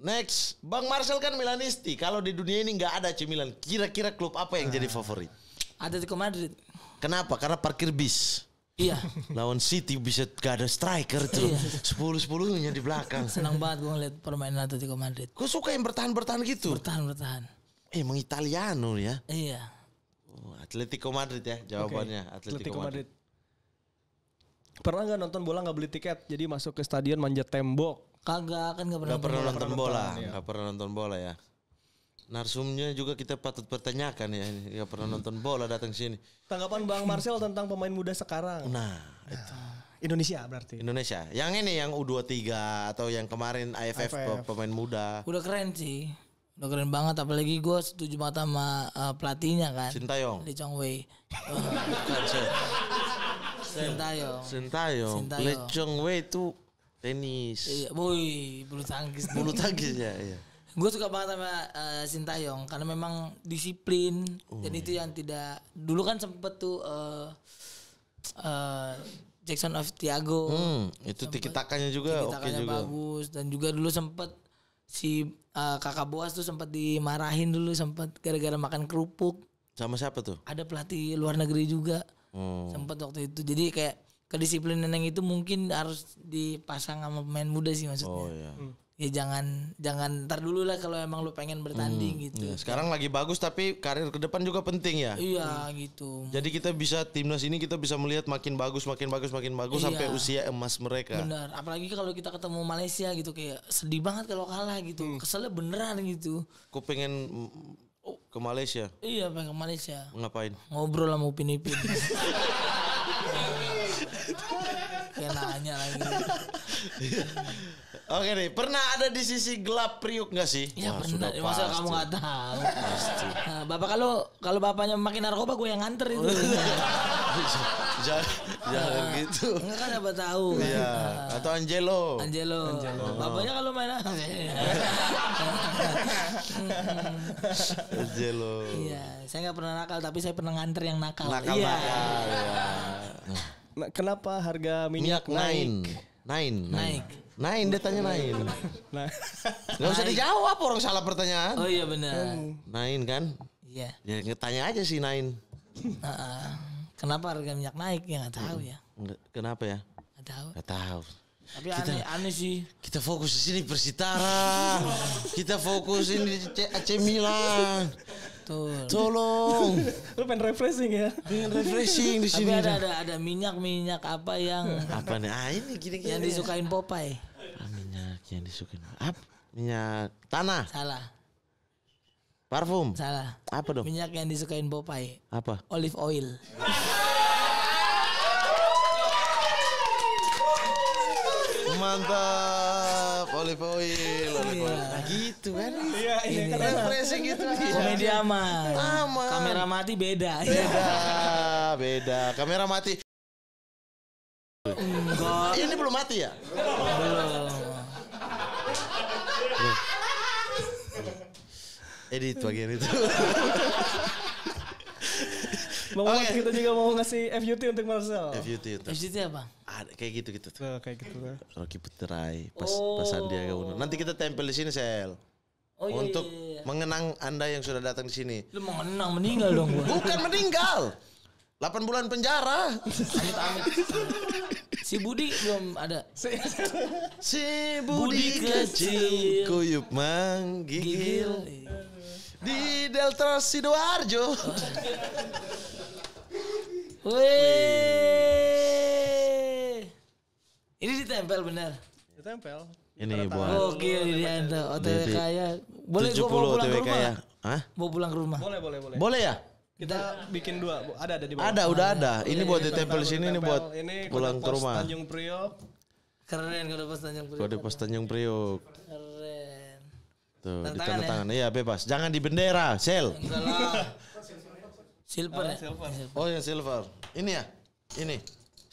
Next, Bang Marcel kan Milanisti. Kalau di dunia ini nggak ada AC Milan, kira-kira klub apa yang jadi favorit? Atletico Madrid. Kenapa? Karena parkir bis. Iya. Lawan City bisa gak ada striker tuh. 10-10-nya di belakang. Senang banget gue ngeliat permainan Atletico Madrid. Kok suka yang bertahan-bertahan gitu? Bertahan. Emang Italiano ya? Iya. Oh, Atletico Madrid ya jawabannya. Atletico Madrid. Pernah nggak nonton bola nggak beli tiket? Jadi masuk ke stadion manjat tembok. Kagak kan nggak pernah. Gak pernah nonton bola. Gak pernah nonton bola ya. narsumnya juga kita patut pertanyakan ya. Gak pernah nonton bola datang sini. Tanggapan Bang Marcel tentang pemain muda sekarang. Nah, itu. Indonesia berarti. Indonesia. Yang ini yang U23 atau yang kemarin AFF pemain muda. Udah keren sih. Udah keren banget, apalagi gue setuju banget sama pelatihnya kan. Sintayong. Lee Chong Wei. Sintayong. Sintayong. Lee Chong Wei itu tenis. Iya, boy, bulu tangkis. Bulu tangkis ya, iya. Gue suka banget sama Sintayong karena memang disiplin dan itu yang tidak dulu kan sempet tuh Jackson of Tiago. Itu tiki-takanya juga oke juga. Bagus dan juga dulu sempet si Kakak Boas tuh sempat dimarahin dulu sempat gara-gara makan kerupuk. Sama siapa tuh? Ada pelatih luar negeri juga. Sempat waktu itu. Jadi kayak kedisiplinan yang itu mungkin harus dipasang sama pemain muda sih maksudnya. Oh iya. Ya jangan ntar dulu lah kalau emang lu pengen bertanding gitu. Iya, sekarang lagi bagus tapi karir ke depan juga penting ya. Iya gitu. Jadi kita bisa timnas ini kita bisa melihat makin bagus sampai usia emas mereka. Benar. Apalagi kalau kita ketemu Malaysia gitu kayak sedih banget kalau kalah gitu. Keselnya beneran gitu. Kok pengen ke Malaysia? Iya pengen ke Malaysia. Ngapain? Ngobrol sama Upin Ipin. Kayak nanya lagi. Oke nih, pernah ada di sisi gelap Priuk nggak sih? Ya Wah, pernah, sudah masa pasti. kamu nggak tahu? Nah, Bapak kalau bapaknya makin narkoba gue yang nganter itu. Jangan gitu. Enggak kan siapa tahu. Iya, atau Angelo. Bapaknya kalau main Angelo. Iya, saya nggak pernah nakal tapi saya pernah nganter yang nakal. Nakal. Iya. Ya. Nah, kenapa harga minyak Naik. Naik dia tanya naik. Nah, Gak usah dijawab orang salah pertanyaan. Oh iya benar. Naik kan? Iya. Ya tanya aja sih Nain. Kenapa harga minyak naik ya nggak tahu ya. Kenapa ya? Nggak tahu. Gak tahu. Tapi aneh sih. Kita fokus di sini Persitara. Kita fokus ini AC Milan. Tuh. Tolong. lu pengen refreshing ya? Pengen refreshing di Tapi sini. ada minyak apa yang Apa nih? Ini gini-gini. yang disukain Popeye? Minyak yang disukain. Apa? Minyak tanah. Salah. Parfum. Salah. Apa dong? Minyak yang disukain Popeye. Apa? Olive oil. Mantap. Olive oil. Nah, gitu kan. Iya, ini kan Refreshing gitu. Komedi aman. Aman. Kamera mati beda. Beda. Kamera mati. Enggak. Ini belum mati ya? Belum. Edit bagian itu. Kita juga mau ngasih FUT untuk Marcel. FUT itu. FCT apa? Ada kayak gitu. Tuh, kayak gitu lah. Rocky Peterai pas Sandiaga Uno. Nanti kita tempel di sini Sel. Oh iya. Untuk mengenang Anda yang sudah datang di sini. Lu mau meninggal dong gua. Bukan meninggal. 8 bulan penjara. Amit-amit. Si Budi belum ada. Si Budi kecil kuyup manggil di Delta Sidoarjo. Wih. Ini ditempel bener. Ditempel. Ini buat Oke, ini ada OTW kaya. Boleh 70 gua bawa pulang ke OTW rumah? kaya. nggak? Hah? Bawa pulang ke rumah. Boleh. Boleh ya? Kita bikin 2. Ada di bawah. Ada, udah ada. Ini buat ditempel di sini, ini Ditempel. buat Ini pulang kode ke pos rumah. Tanjung Priok. Keren kalau pas Tanjung Priok. Kode pos Tanjung Priok. Keren. Tuh, Tanda di tangan tanda ya? tangan. Iya, bebas. Jangan di bendera, Sel. Enggak lah. Silver ya? Oh, yang silver. Ini ya? Ini.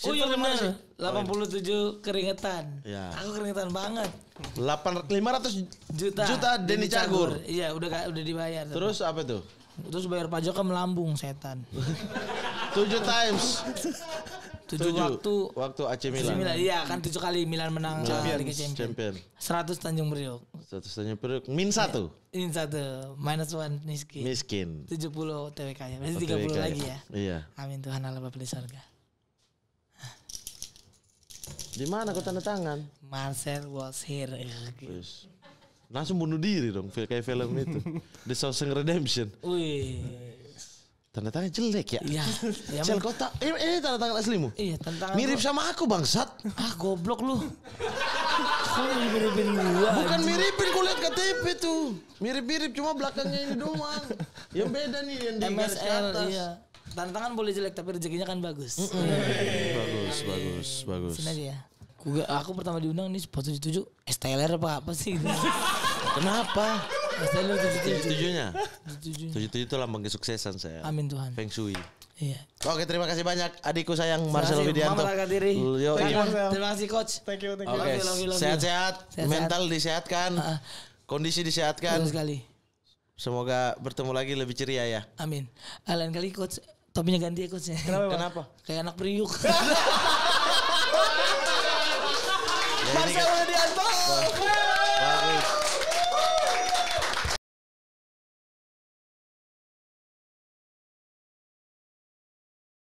Oh iya Silver mana sih? benar. 87 keringetan. Ya. Aku keringetan banget. 500 juta Denny Cagur. Iya, udah dibayar. Terus apa tuh? Terus bayar pajak kan melambung setan. 7 times. 7 waktu AC Milan. Iya kan 7 kali Milan menang Liga Champions. Champion. 100 Tanjung Priok. 100 Tanjung Priok. Min 1. Ini satu -1 miskin. Miskin. 70 TWK ya. Berarti OTW 30 kaya. lagi ya. Iya. Amin Tuhan Allah Bapa di surga. Di mana kau tanda tangan? Marcel was here. Terus langsung bunuh diri dong kayak film itu. The Shawshank Redemption. Wih. Tanda tangan jelek ya? Iya. Ya, Sel kota. Ini tanda tangan aslimu? iya tentang Mirip sama aku bangsat. goblok lu. Kok mirip-miripin gua? Bukan miripin, kau lihat KTP tuh. Mirip-mirip cuma belakangnya ini doang. Yang beda nih yang di garis ke MSL atas. iya. Tantangan boleh jelek tapi rezekinya kan bagus. Bagus. Sini aja ya. Aku pertama diundang nih spot 77 STLR apa sih? Kenapa? STLR 77. 77-nya? 77 itu lambang kesuksesan saya. Amin Tuhan. Feng Shui. Iya. Oke, terima kasih banyak adikku sayang Marcelo Widianto. Mama harga diri. Yo, iya. Terima kasih coach. Thank you. Oke, Love you. sehat-sehat, mental disehatkan, kondisi disehatkan. Betul sekali. Semoga bertemu lagi lebih ceria ya. Amin. Lain kali coach topinya ganti ya coach ya. Kenapa? Kayak anak periuk. Marcelo Widianto.